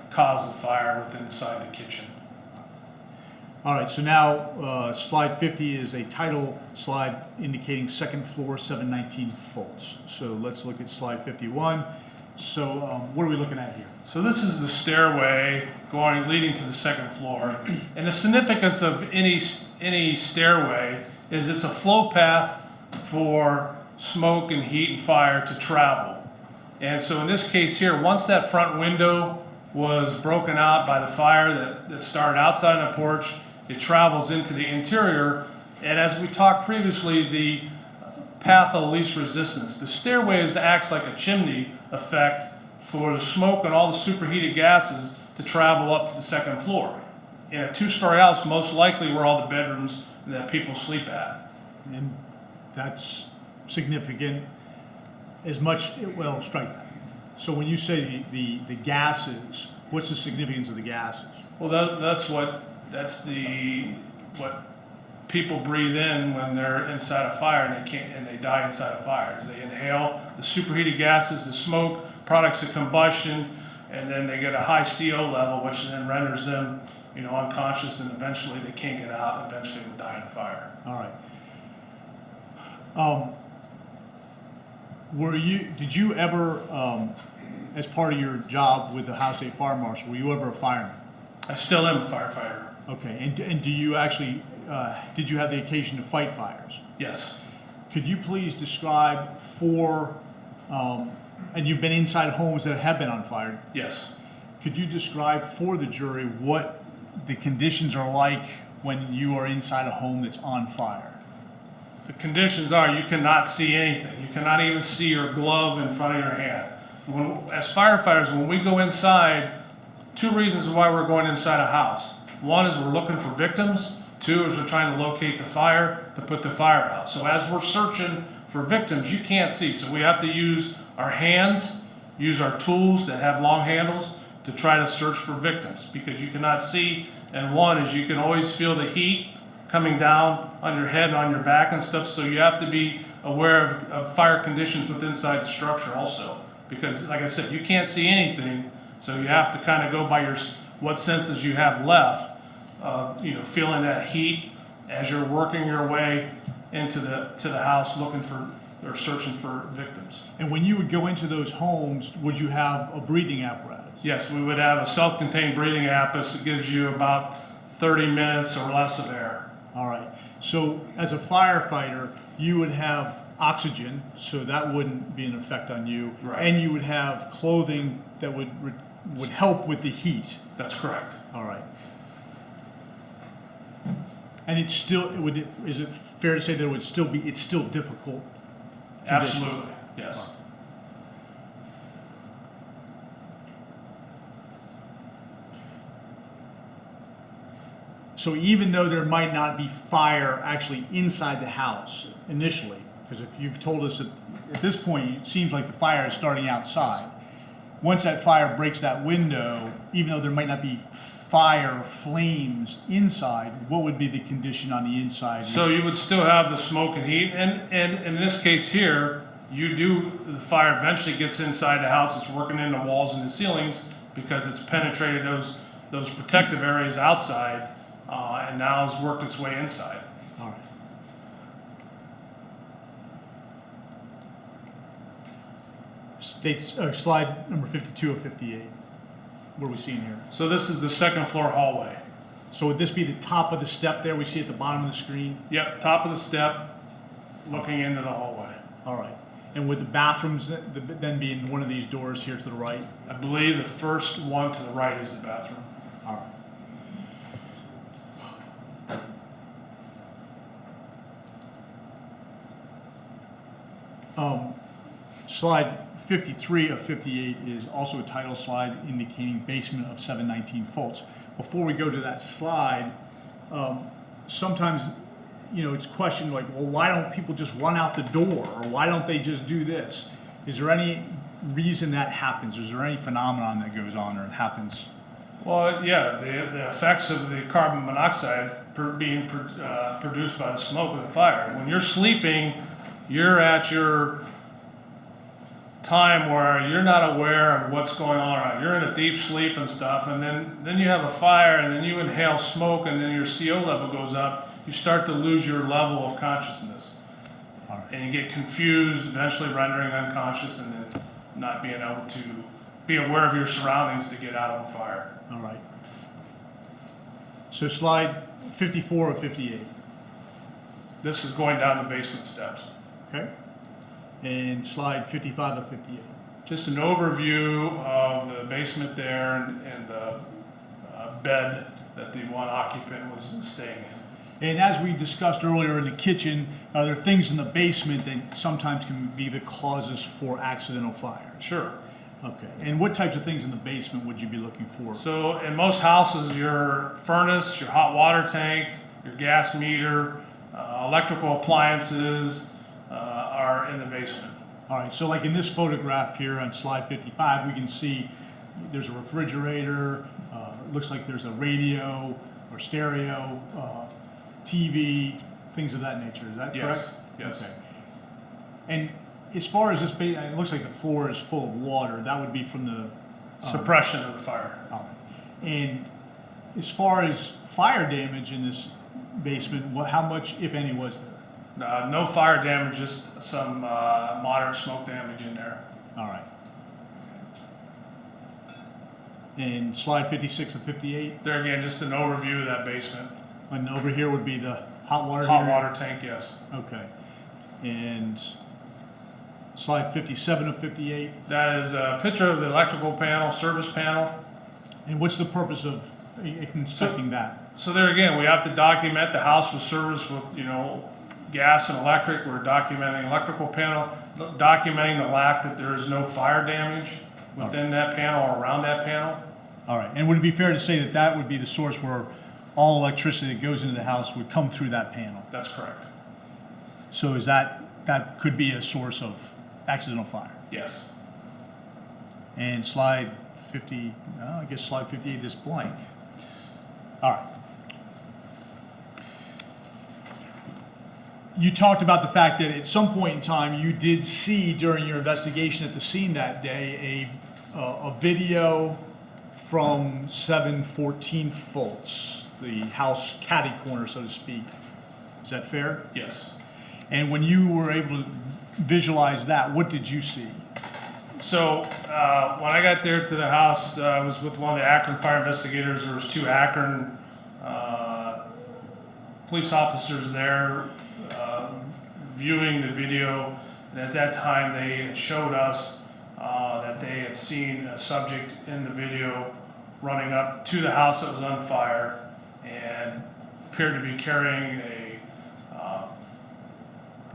cause of fire within inside the kitchen. All right, so now slide 50 is a title slide indicating second floor 719 Fultz. So let's look at slide 51. So what are we looking at here? So this is the stairway leading to the second floor. And the significance of any stairway is it's a flow path for smoke and heat and fire to travel. And so in this case here, once that front window was broken out by the fire that started outside on the porch, it travels into the interior. And as we talked previously, the path of least resistance. The stairways acts like a chimney effect for the smoke and all the superheated gases to travel up to the second floor. In a two-story house, most likely where all the bedrooms that people sleep at. And that's significant as much, well, strike that. So when you say the gases, what's the significance of the gases? Well, that's what people breathe in when they're inside a fire and they die inside a fire. Is they inhale the superheated gases, the smoke, products of combustion, and then they get a high CO level, which then renders them unconscious, and eventually they can't get out, and eventually would die in a fire. All right. Did you ever, as part of your job with the Ohio State Fire Marshal, were you ever a fireman? I still am a firefighter. Okay, and do you actually, did you have the occasion to fight fires? Yes. Could you please describe and you've been inside homes that have been on fire. Yes. Could you describe for the jury what the conditions are like when you are inside a home that's on fire? The conditions are you cannot see anything. You cannot even see your glove in front of your hand. As firefighters, when we go inside, two reasons why we're going inside a house. One is we're looking for victims. Two is we're trying to locate the fire to put the fire out. So as we're searching for victims, you can't see. So we have to use our hands, use our tools that have long handles to try to search for victims because you cannot see. And one is you can always feel the heat coming down on your head and on your back and stuff. So you have to be aware of fire conditions within inside the structure also. Because like I said, you can't see anything. So you have to kind of go by what senses you have left. Feeling that heat as you're working your way into the house looking for or searching for victims. And when you would go into those homes, would you have a breathing apparatus? Yes, we would have a self-contained breathing apparatus that gives you about 30 minutes or less of air. All right. So as a firefighter, you would have oxygen, so that wouldn't be an effect on you. Right. And you would have clothing that would help with the heat. That's correct. All right. And is it fair to say that it's still difficult conditions? Absolutely, yes. So even though there might not be fire actually inside the house initially, because if you've told us that at this point it seems like the fire is starting outside, once that fire breaks that window, even though there might not be fire flames inside, what would be the condition on the inside? So you would still have the smoke and heat, and in this case here, the fire eventually gets inside the house, it's working in the walls and the ceilings because it's penetrated those protective areas outside, and now has worked its way inside. All right. Slide number 52 of 58. What are we seeing here? So this is the second floor hallway. So would this be the top of the step there we see at the bottom of the screen? Yep, top of the step, looking into the hallway. All right. And would the bathrooms then be in one of these doors here to the right? I believe the first one to the right is the bathroom. All right. Slide 53 of 58 is also a title slide indicating basement of 719 volts. Before we go to that slide, sometimes, it's questioned like, well, why don't people just run out the door, or why don't they just do this? Is there any reason that happens? Is there any phenomenon that goes on or it happens? Well, yeah, the effects of the carbon monoxide being produced by the smoke of the fire. When you're sleeping, you're at your time where you're not aware of what's going on around. You're in a deep sleep and stuff, and then you have a fire, and then you inhale smoke, and then your CO level goes up. You start to lose your level of consciousness. All right. And you get confused, eventually rendering unconscious, and then not being able to be aware of your surroundings to get out of a fire. All right. So slide 54 of 58. This is going down the basement steps. Okay. And slide 55 of 58. Just an overview of the basement there and the bed that the one occupant was staying in. And as we discussed earlier in the kitchen, there are things in the basement that sometimes can be the causes for accidental fires. Sure. Okay. And what types of things in the basement would you be looking for? So in most houses, your furnace, your hot water tank, your gas meter, electrical appliances are in the basement. All right. So like in this photograph here on slide 55, we can see there's a refrigerator, looks like there's a radio or stereo, TV, things of that nature. Is that correct? Yes. Okay. And as far as this, it looks like the floor is full of water. That would be from the Suppression of the fire. all right. And As far as fire damage in this basement, how much, if any, was there? No fire damage, just some moderate smoke damage in there. All right. And slide 56 and 58, There again, just an overview of that basement. and over here would be the hot water Hot heater? water tank, yes. Okay. And slide 57 of 58, That is a picture of the electrical panel, service panel. and what's the purpose of inspecting that? So there again, we have to document the house was serviced with, gas and electric. We're documenting electrical panel, documenting the lack that there is no fire damage within that panel or around that panel. All right, and would it be fair to say that that would be the source where all electricity that goes into the house would come through that panel? That's correct. So is that could be a source of accidental fire? Yes. And slide 50, I guess slide 58 is blank. All right. You talked about the fact that at some point in time you did see during your investigation at the scene that day a video from 714 Fultz, the house catty corner, so to speak. Is that fair? Yes. And when you were able to visualize that, what did you see? So when I got there to the house, I was with one of the Akron fire investigators. There was 2 Akron police officers there viewing the video. And at that time, they had showed us that they had seen a subject in the video running up to the house that was on fire and appeared to be carrying a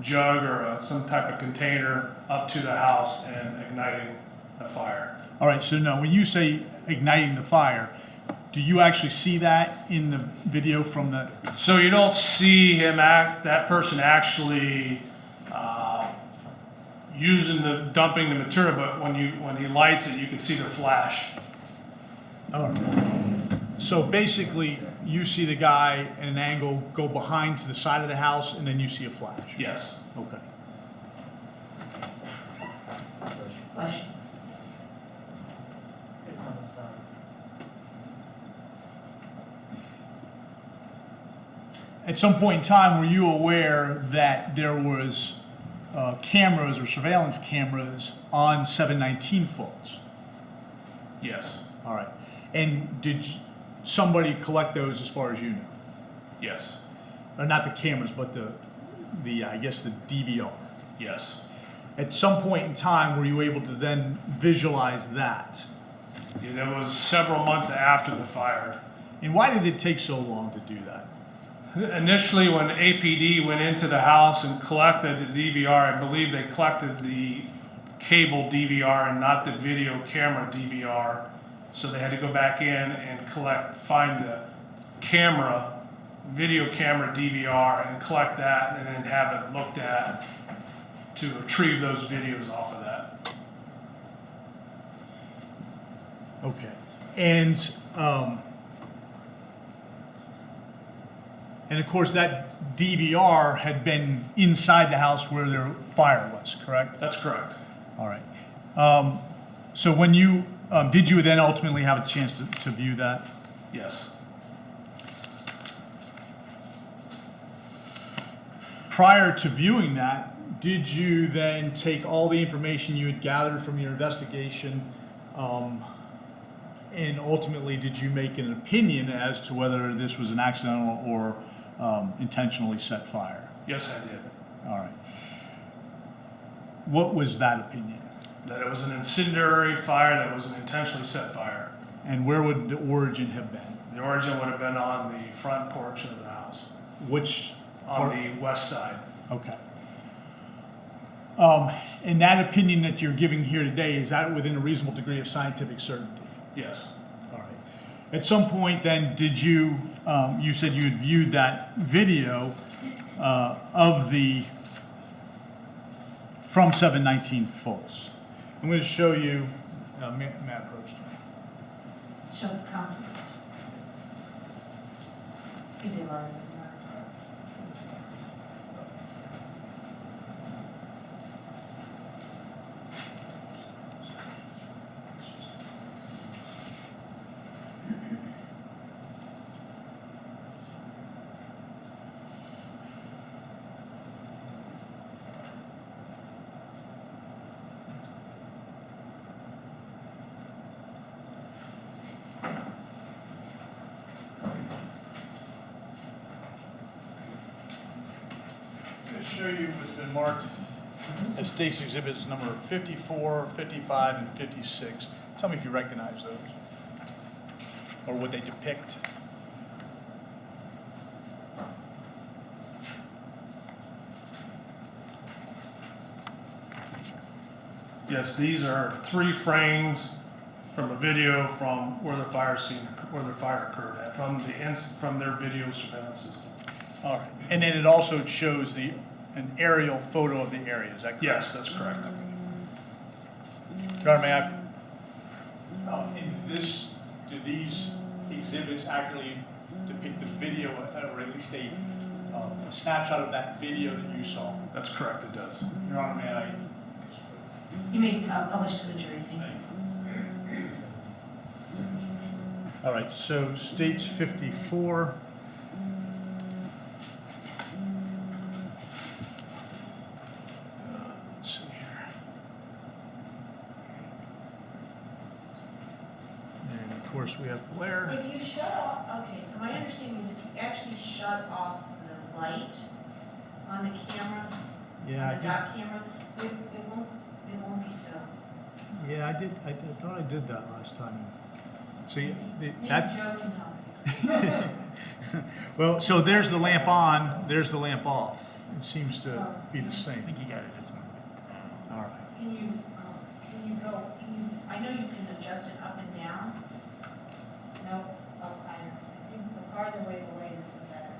jug or some type of container up to the house and igniting the fire. All right, so now when you say igniting the fire, do you actually see that in the video from the, So you don't see that person actually dumping the material, but when he lights it, you can see the flash. all right. So basically, you see the guy at an angle go behind to the side of the house, and then you see a flash? Yes. Okay. At some point in time, were you aware that there was cameras or surveillance cameras on 719 Fultz? Yes. All right. And did somebody collect those as far as you know? Yes. Or not the cameras, but the I guess the DVR. Yes. At some point in time, were you able to then visualize that? Yeah, that was several months after the fire. And why did it take so long to do that? Initially, when APD went into the house and collected the DVR, I believe they collected the cable DVR and not the video camera DVR. So they had to go back in and find the video camera DVR and collect that and then have it looked at to retrieve those videos off of that. Okay. And of course, that DVR had been inside the house where their fire was, correct? That's correct. All right. So when you, did you then ultimately have a chance to view that? Yes. Prior to viewing that, did you then take all the information you had gathered from your investigation, and ultimately did you make an opinion as to whether this was an accidental or intentionally set fire? Yes, I did. All right. What was that opinion? That it was an incendiary fire, that was an intentionally set fire. And where would the origin have been? The origin would have been on the front porch of the house, Which? on the west side. Okay. And that opinion that you're giving here today, is that within a reasonable degree of scientific certainty? Yes. All right. At some point then, did you, you said you had viewed that video from 719 Fultz. I'm going to show you, Matt approached me. Show the council. You did right. show you what's been marked as state's exhibits number 54, 55, and 56. Tell me if you recognize those or what they depict. Yes, these are 3 frames from a video from where the fire occurred at, from their video surveillance system. All right. And then it also shows an aerial photo of the area, is that correct? Yes, that's correct. Your Honor, may I? Do these exhibits accurately depict the video, or at least a snapshot of that video that you saw? That's correct, it does. Your Honor, may I? You may publish to the jury, thank you. All right, so states 54. Let's see here. And of course, we have glare. If you shut off, okay, so my understanding is if you actually shut off the light on the camera, Yeah, on the dot camera, it won't be so. Yeah, I thought I did that last time. See, Maybe Joe can help you. well, so there's the lamp on, there's the lamp off. It seems to be the same. I think you got it. All right. Can you go, I know you can adjust it up and down. No, up higher. I think the farther away the light is, the better.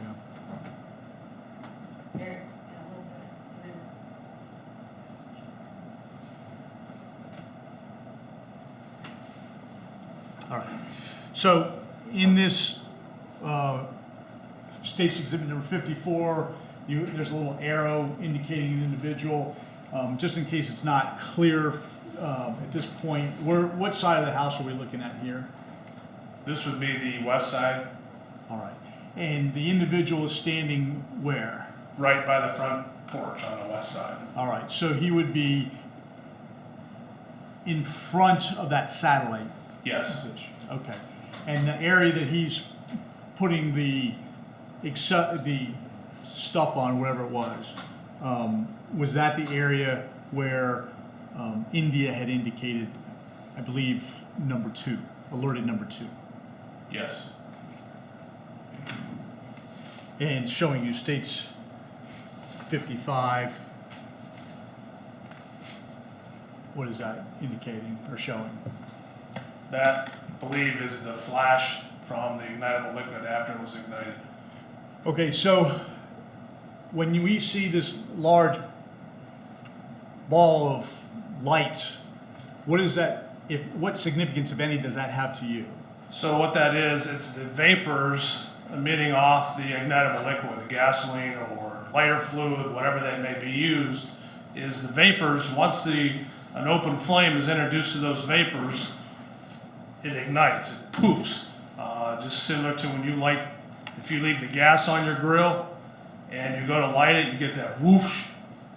Yeah. There, yeah, a little bit. And then All right. So in this state's exhibit number 54, there's a little arrow indicating an individual. Just in case it's not clear at this point, what side of the house are we looking at here? This would be the west side, All right. And the individual is standing where? right by the front porch on the west side. All right. So he would be in front of that satellite. Yes, Dish. Okay. And the area that he's putting the stuff on, wherever it was that the area where India had indicated, I believe, number 2, alerted number 2? yes. And showing you states 55. What is that indicating or showing? That, I believe, is the flash from the ignitable liquid after it was ignited. Okay, so when we see this large ball of light, what is that? What significance, if any, does that have to you? So what that is, it's the vapors emitting off the ignitable liquid, the gasoline or lighter fluid, whatever that may be used, is the vapors, once an open flame is introduced to those vapors, it ignites, it poofs. Just similar to when you light, if you leave the gas on your grill and you go to light it, you get that whoosh.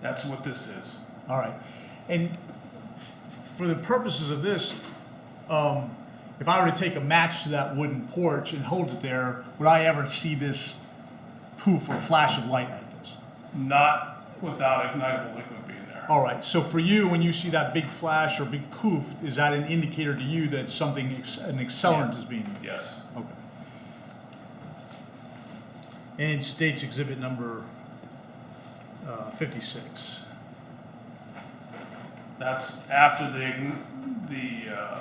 That's what this is. All right. And for the purposes of this, if I were to take a match to that wooden porch and hold it there, would I ever see this poof or flash of light like this? Not without ignitable liquid being there. All right. So for you, when you see that big flash or big poof, is that an indicator to you that something, an accelerant is being used? Yes. Okay. And states exhibit number 56. That's after the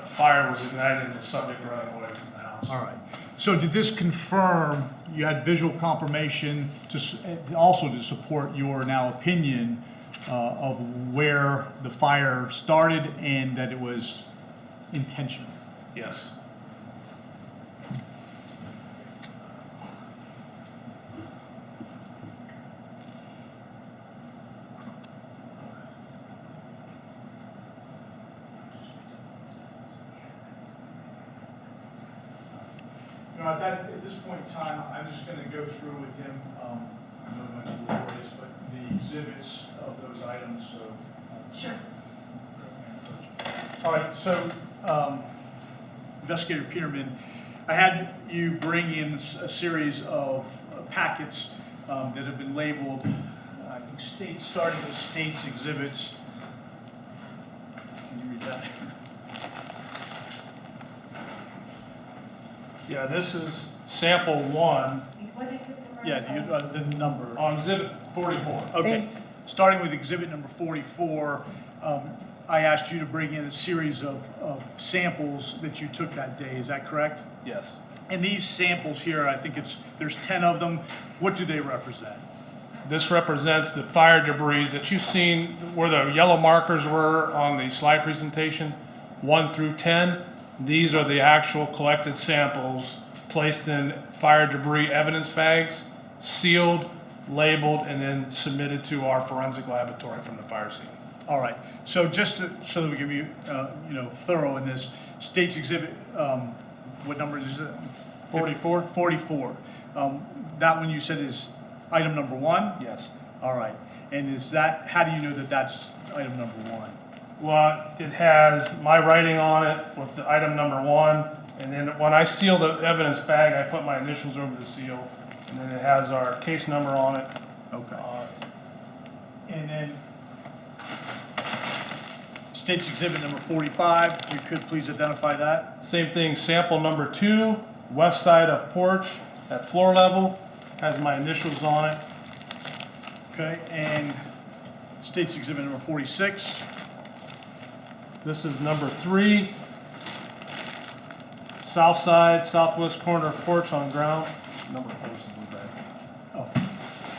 fire was ignited and the subject running away from the house. All right. So did this confirm, you had visual confirmation also to support your now opinion of where the fire started and that it was intentional? Yes. At this point in time, I'm just going to go through with him, I know it might be laborious, but the exhibits of those items, so. Sure. All right, so Investigator Peterman, I had you bring in a series of packets that have been labeled, I think, states, starting with states exhibits. Can you read that? Yeah, this is sample 1 What is it? Yeah, the number. on exhibit 44. Okay, starting with exhibit number 44, I asked you to bring in a series of samples that you took that day, is that correct? Yes. And these samples here, I think there's 10 of them. What do they represent? This represents the fire debris that you've seen where the yellow markers were on the slide presentation, 1 through 10. These are the actual collected samples placed in fire debris evidence bags, sealed, labeled, and then submitted to our forensic laboratory from the fire scene. All right, so just so that we can be, thorough in this, states exhibit, what number is it? 44? 44. That one you said is item number 1? Yes. All right, and is that, how do you know that that's item number 1? Well, it has my writing on it with the item number 1, and then when I seal the evidence bag, I put my initials over the seal, and then it has our case number on it. Okay. And then states exhibit number 45, you could please identify that? Same thing, sample number 2, west side of porch at floor level, has my initials on it. Okay, and states exhibit number 46. This is number 3, south side, southwest corner of porch on ground. Number 4 is the blue bag. Oh,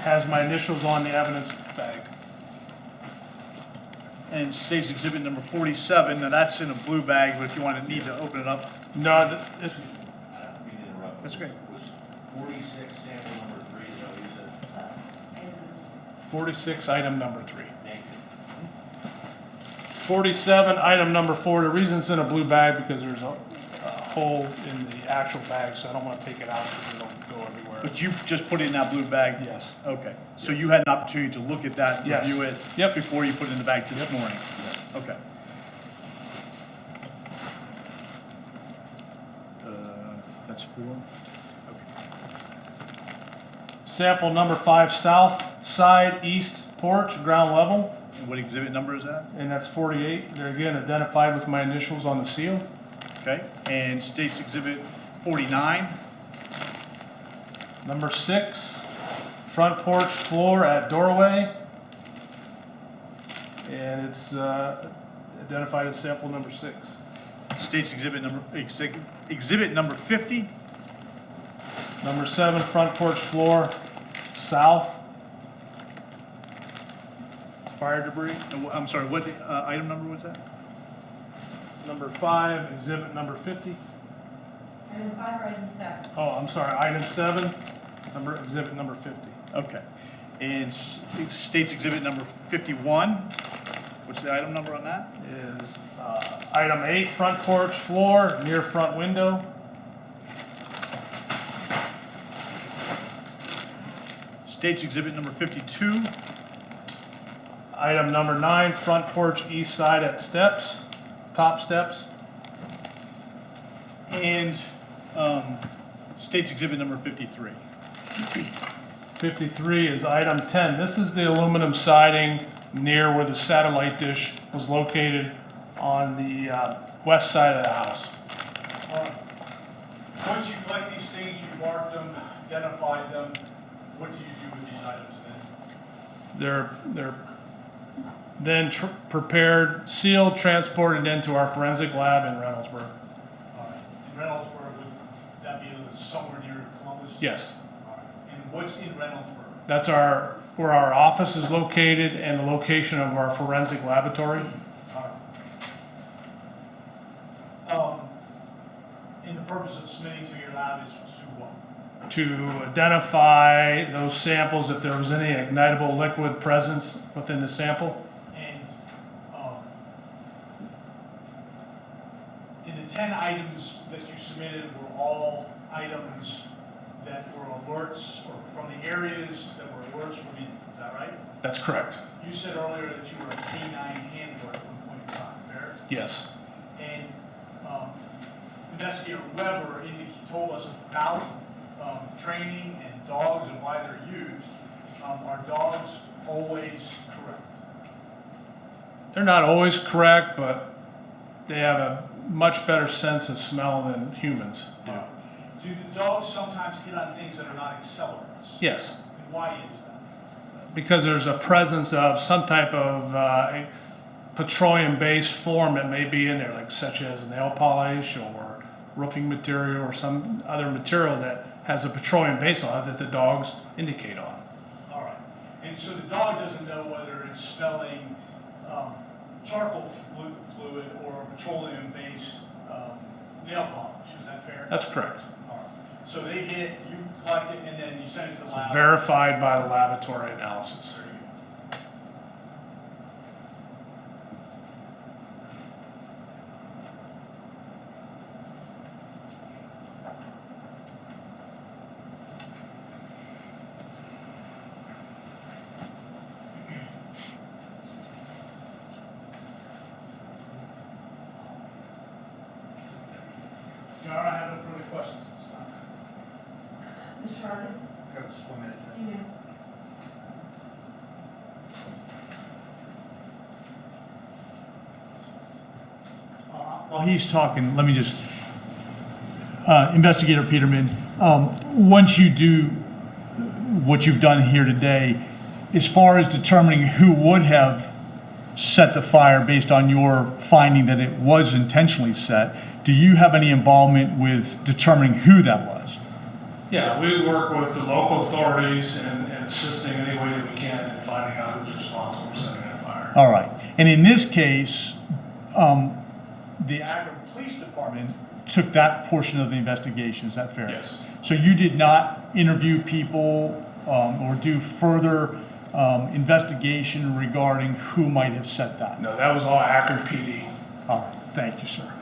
Has my initials on the evidence bag. and states exhibit number 47, now that's in a blue bag, but if you need to open it up, No, We didn't interrupt. that's great. Was 46 sample number 3, is that what you said? 46, item number 3. Thank you. 47, item number 4. The reason it's in a blue bag because there's a hole in the actual bag, so I don't want to take it out because it'll go everywhere. But you just put it in that blue bag? Yes. Okay, so you had an opportunity to look at that, Yes. review it? Yep. Before you put it in the bag this Yep. morning? Yes. Okay. That's 4? Okay. Sample number 5, south side, east porch, ground level, And what exhibit number is that? and that's 48. They're again identified with my initials on the seal. Okay, and states exhibit 49? Number 6, front porch floor at doorway, and it's identified as sample number 6. States exhibit number 50? Number 7, front porch floor, south. It's fire debris. I'm sorry, what item number was that? Number 5, exhibit number 50. Item 5 or item 7? Oh, I'm sorry, item 7, exhibit number 50. Okay. And states exhibit number 51? What's the item number on that? Is item 8, front porch floor, near front window. States exhibit number 52? Item number 9, front porch east side at steps, top steps. And states exhibit number 53? 53 is item 10. This is the aluminum siding near where the satellite dish was located on the west side of the house. Once you collect these things, you marked them, identified them, what do you do with these items then? They're then prepared, sealed, transported into our forensic lab in Reynoldsburg. All right. In Reynoldsburg, would that be somewhere near Columbus? Yes, All right. And what's in Reynoldsburg? that's where our office is located and the location of our forensic laboratory. All right. And the purpose of submitting to your lab is to what? To identify those samples if there was any ignitable liquid presence within the sample. And in the 10 items that you submitted were all items that were alerts or from the areas that were alerts from Indians, is that right? That's correct. You said earlier that you were a K-9 handler at one point in time, fair? Yes. And Investigator Weber told us about training and dogs and why they're used, are dogs always correct? They're not always correct, but they have a much better sense of smell than humans do. Do the dogs sometimes hit on things that are not accelerants? Yes, And why is that? because there's a presence of some type of petroleum-based form that may be in there, like such as nail polish or roofing material or some other material that has a petroleum base on it that the dogs indicate on. All right. And so the dog doesn't know whether it's smelling charcoal fluid or petroleum-based nail polish. Is that fair? That's correct. All right. So they hit, you collect it, and then you send it to the lab. Verified by the laboratory analysis. There you go. All right, I have no further questions at this time. Mr. Harden? Go, just 1 minute. You may. While he's talking, let me just, Investigator Peterman, once you do what you've done here today, as far as determining who would have set the fire based on your finding that it was intentionally set, do you have any involvement with determining who that was? Yeah, we work with the local authorities and assisting any way that we can in finding out who's responsible for setting that fire. All right. And in this case, the Akron Police Department took that portion of the investigation. Is that fair? Yes. So you did not interview people or do further investigation regarding who might have set that? No, that was all Akron PD. All right. Thank you, sir.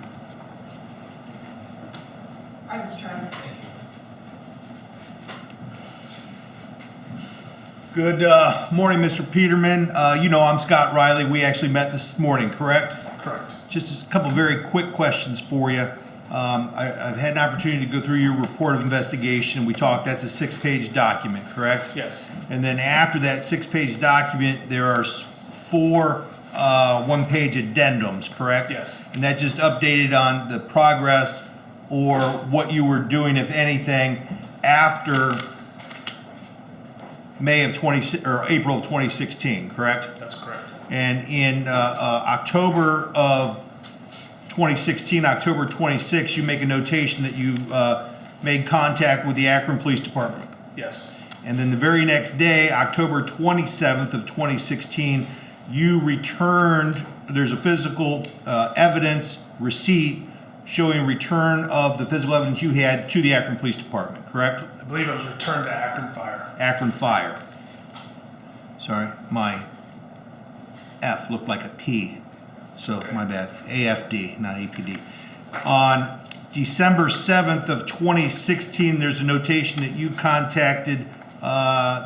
All right, Mr. Harden. Good morning, Mr. Peterman. You know, I'm Scott Riley. We actually met this morning, correct? Correct. Just a couple very quick questions for you. I've had an opportunity to go through your report of investigation. We talked, that's a 6-page document, correct? Yes. And then after that 6-page document, there are 4 one-page addendums, correct? Yes. And that just updated on the progress or what you were doing, if anything, after April of 2016, correct? That's correct. And in October of 2016, October 26, you make a notation that you made contact with the Akron Police Department. Yes. And then the very next day, October 27th of 2016, you returned, there's a physical evidence receipt showing return of the physical evidence you had to the Akron Police Department, correct? I believe it was returned to Akron Fire. Akron Fire. Sorry, my F looked like a P, so my bad. AFD, not APD. On December 7th of 2016, there's a notation that you contacted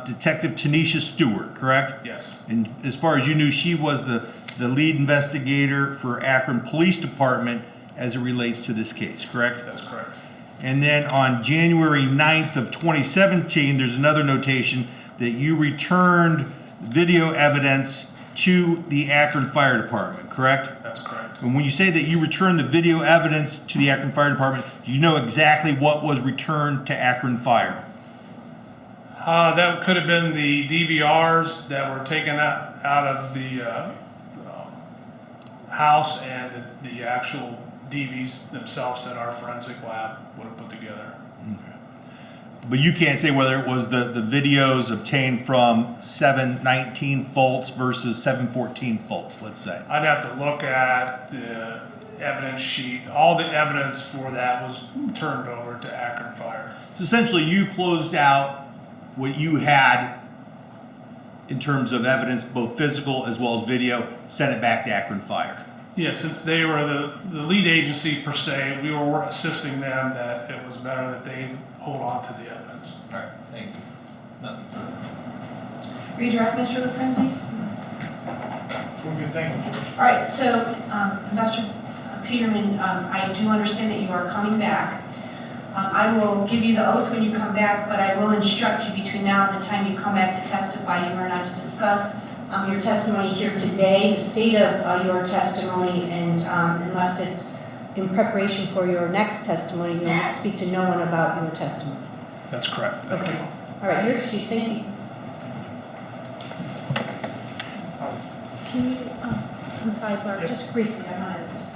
Detective Tanisha Stewart, correct? Yes. And as far as you knew, she was the lead investigator for Akron Police Department as it relates to this case, correct? That's correct. And then on January 9th of 2017, there's another notation that you returned video evidence to the Akron Fire Department, correct? That's correct. And when you say that you returned the video evidence to the Akron Fire Department, do you know exactly what was returned to Akron Fire? That could have been the DVRs that were taken out of the house and the actual DVs themselves that our forensic lab would have put together. Okay. But you can't say whether it was the videos obtained from 719 Fultz versus 714 Fultz, let's say. I'd have to look at the evidence sheet. All the evidence for that was turned over to Akron Fire. So essentially you closed out what you had in terms of evidence, both physical as well as video, sent it back to Akron Fire. Yeah, since they were the lead agency per se, we were assisting them that it was better that they hold on to the evidence. All right, thank you. Nothing further. Redirect, Mr. LaPrenzi? We're good, thank you, George. All right, so, Mr. Peterman, I do understand that you are coming back. I will give you the oath when you come back, but I will instruct you between now and the time you come back to testify, you are not to discuss your testimony here today, the state of your testimony, and unless it's in preparation for your next testimony, you will speak to no one about your testimony. That's correct. Thank Okay. you. All right, you're excused. Thank you. Can you, I'm sorry, Barb, just briefly, I want to just.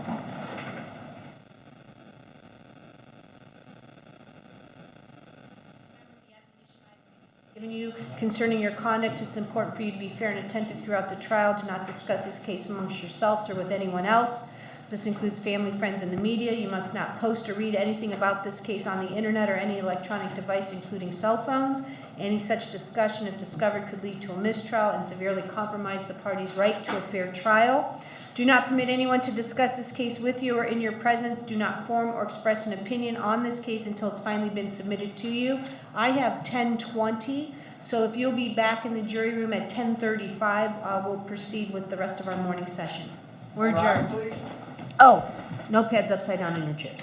Given you concerning your conduct, it's important for you to be fair and attentive throughout the trial. Do not discuss this case amongst yourselves or with anyone else. This includes family, friends, and the media. You must not post or read anything about this case on the internet or any electronic device, including cell phones. Any such discussion, if discovered, could lead to a mistrial and severely compromise the party's right to a fair trial. Do not permit anyone to discuss this case with you or in your presence. Do not form or express an opinion on this case until it's finally been submitted to you. I have 10:20, so if you'll be back in the jury room at 10:35, we'll proceed with the rest of our morning session. We're Rise, adjourned. please. Oh, notepads upside down in your chairs.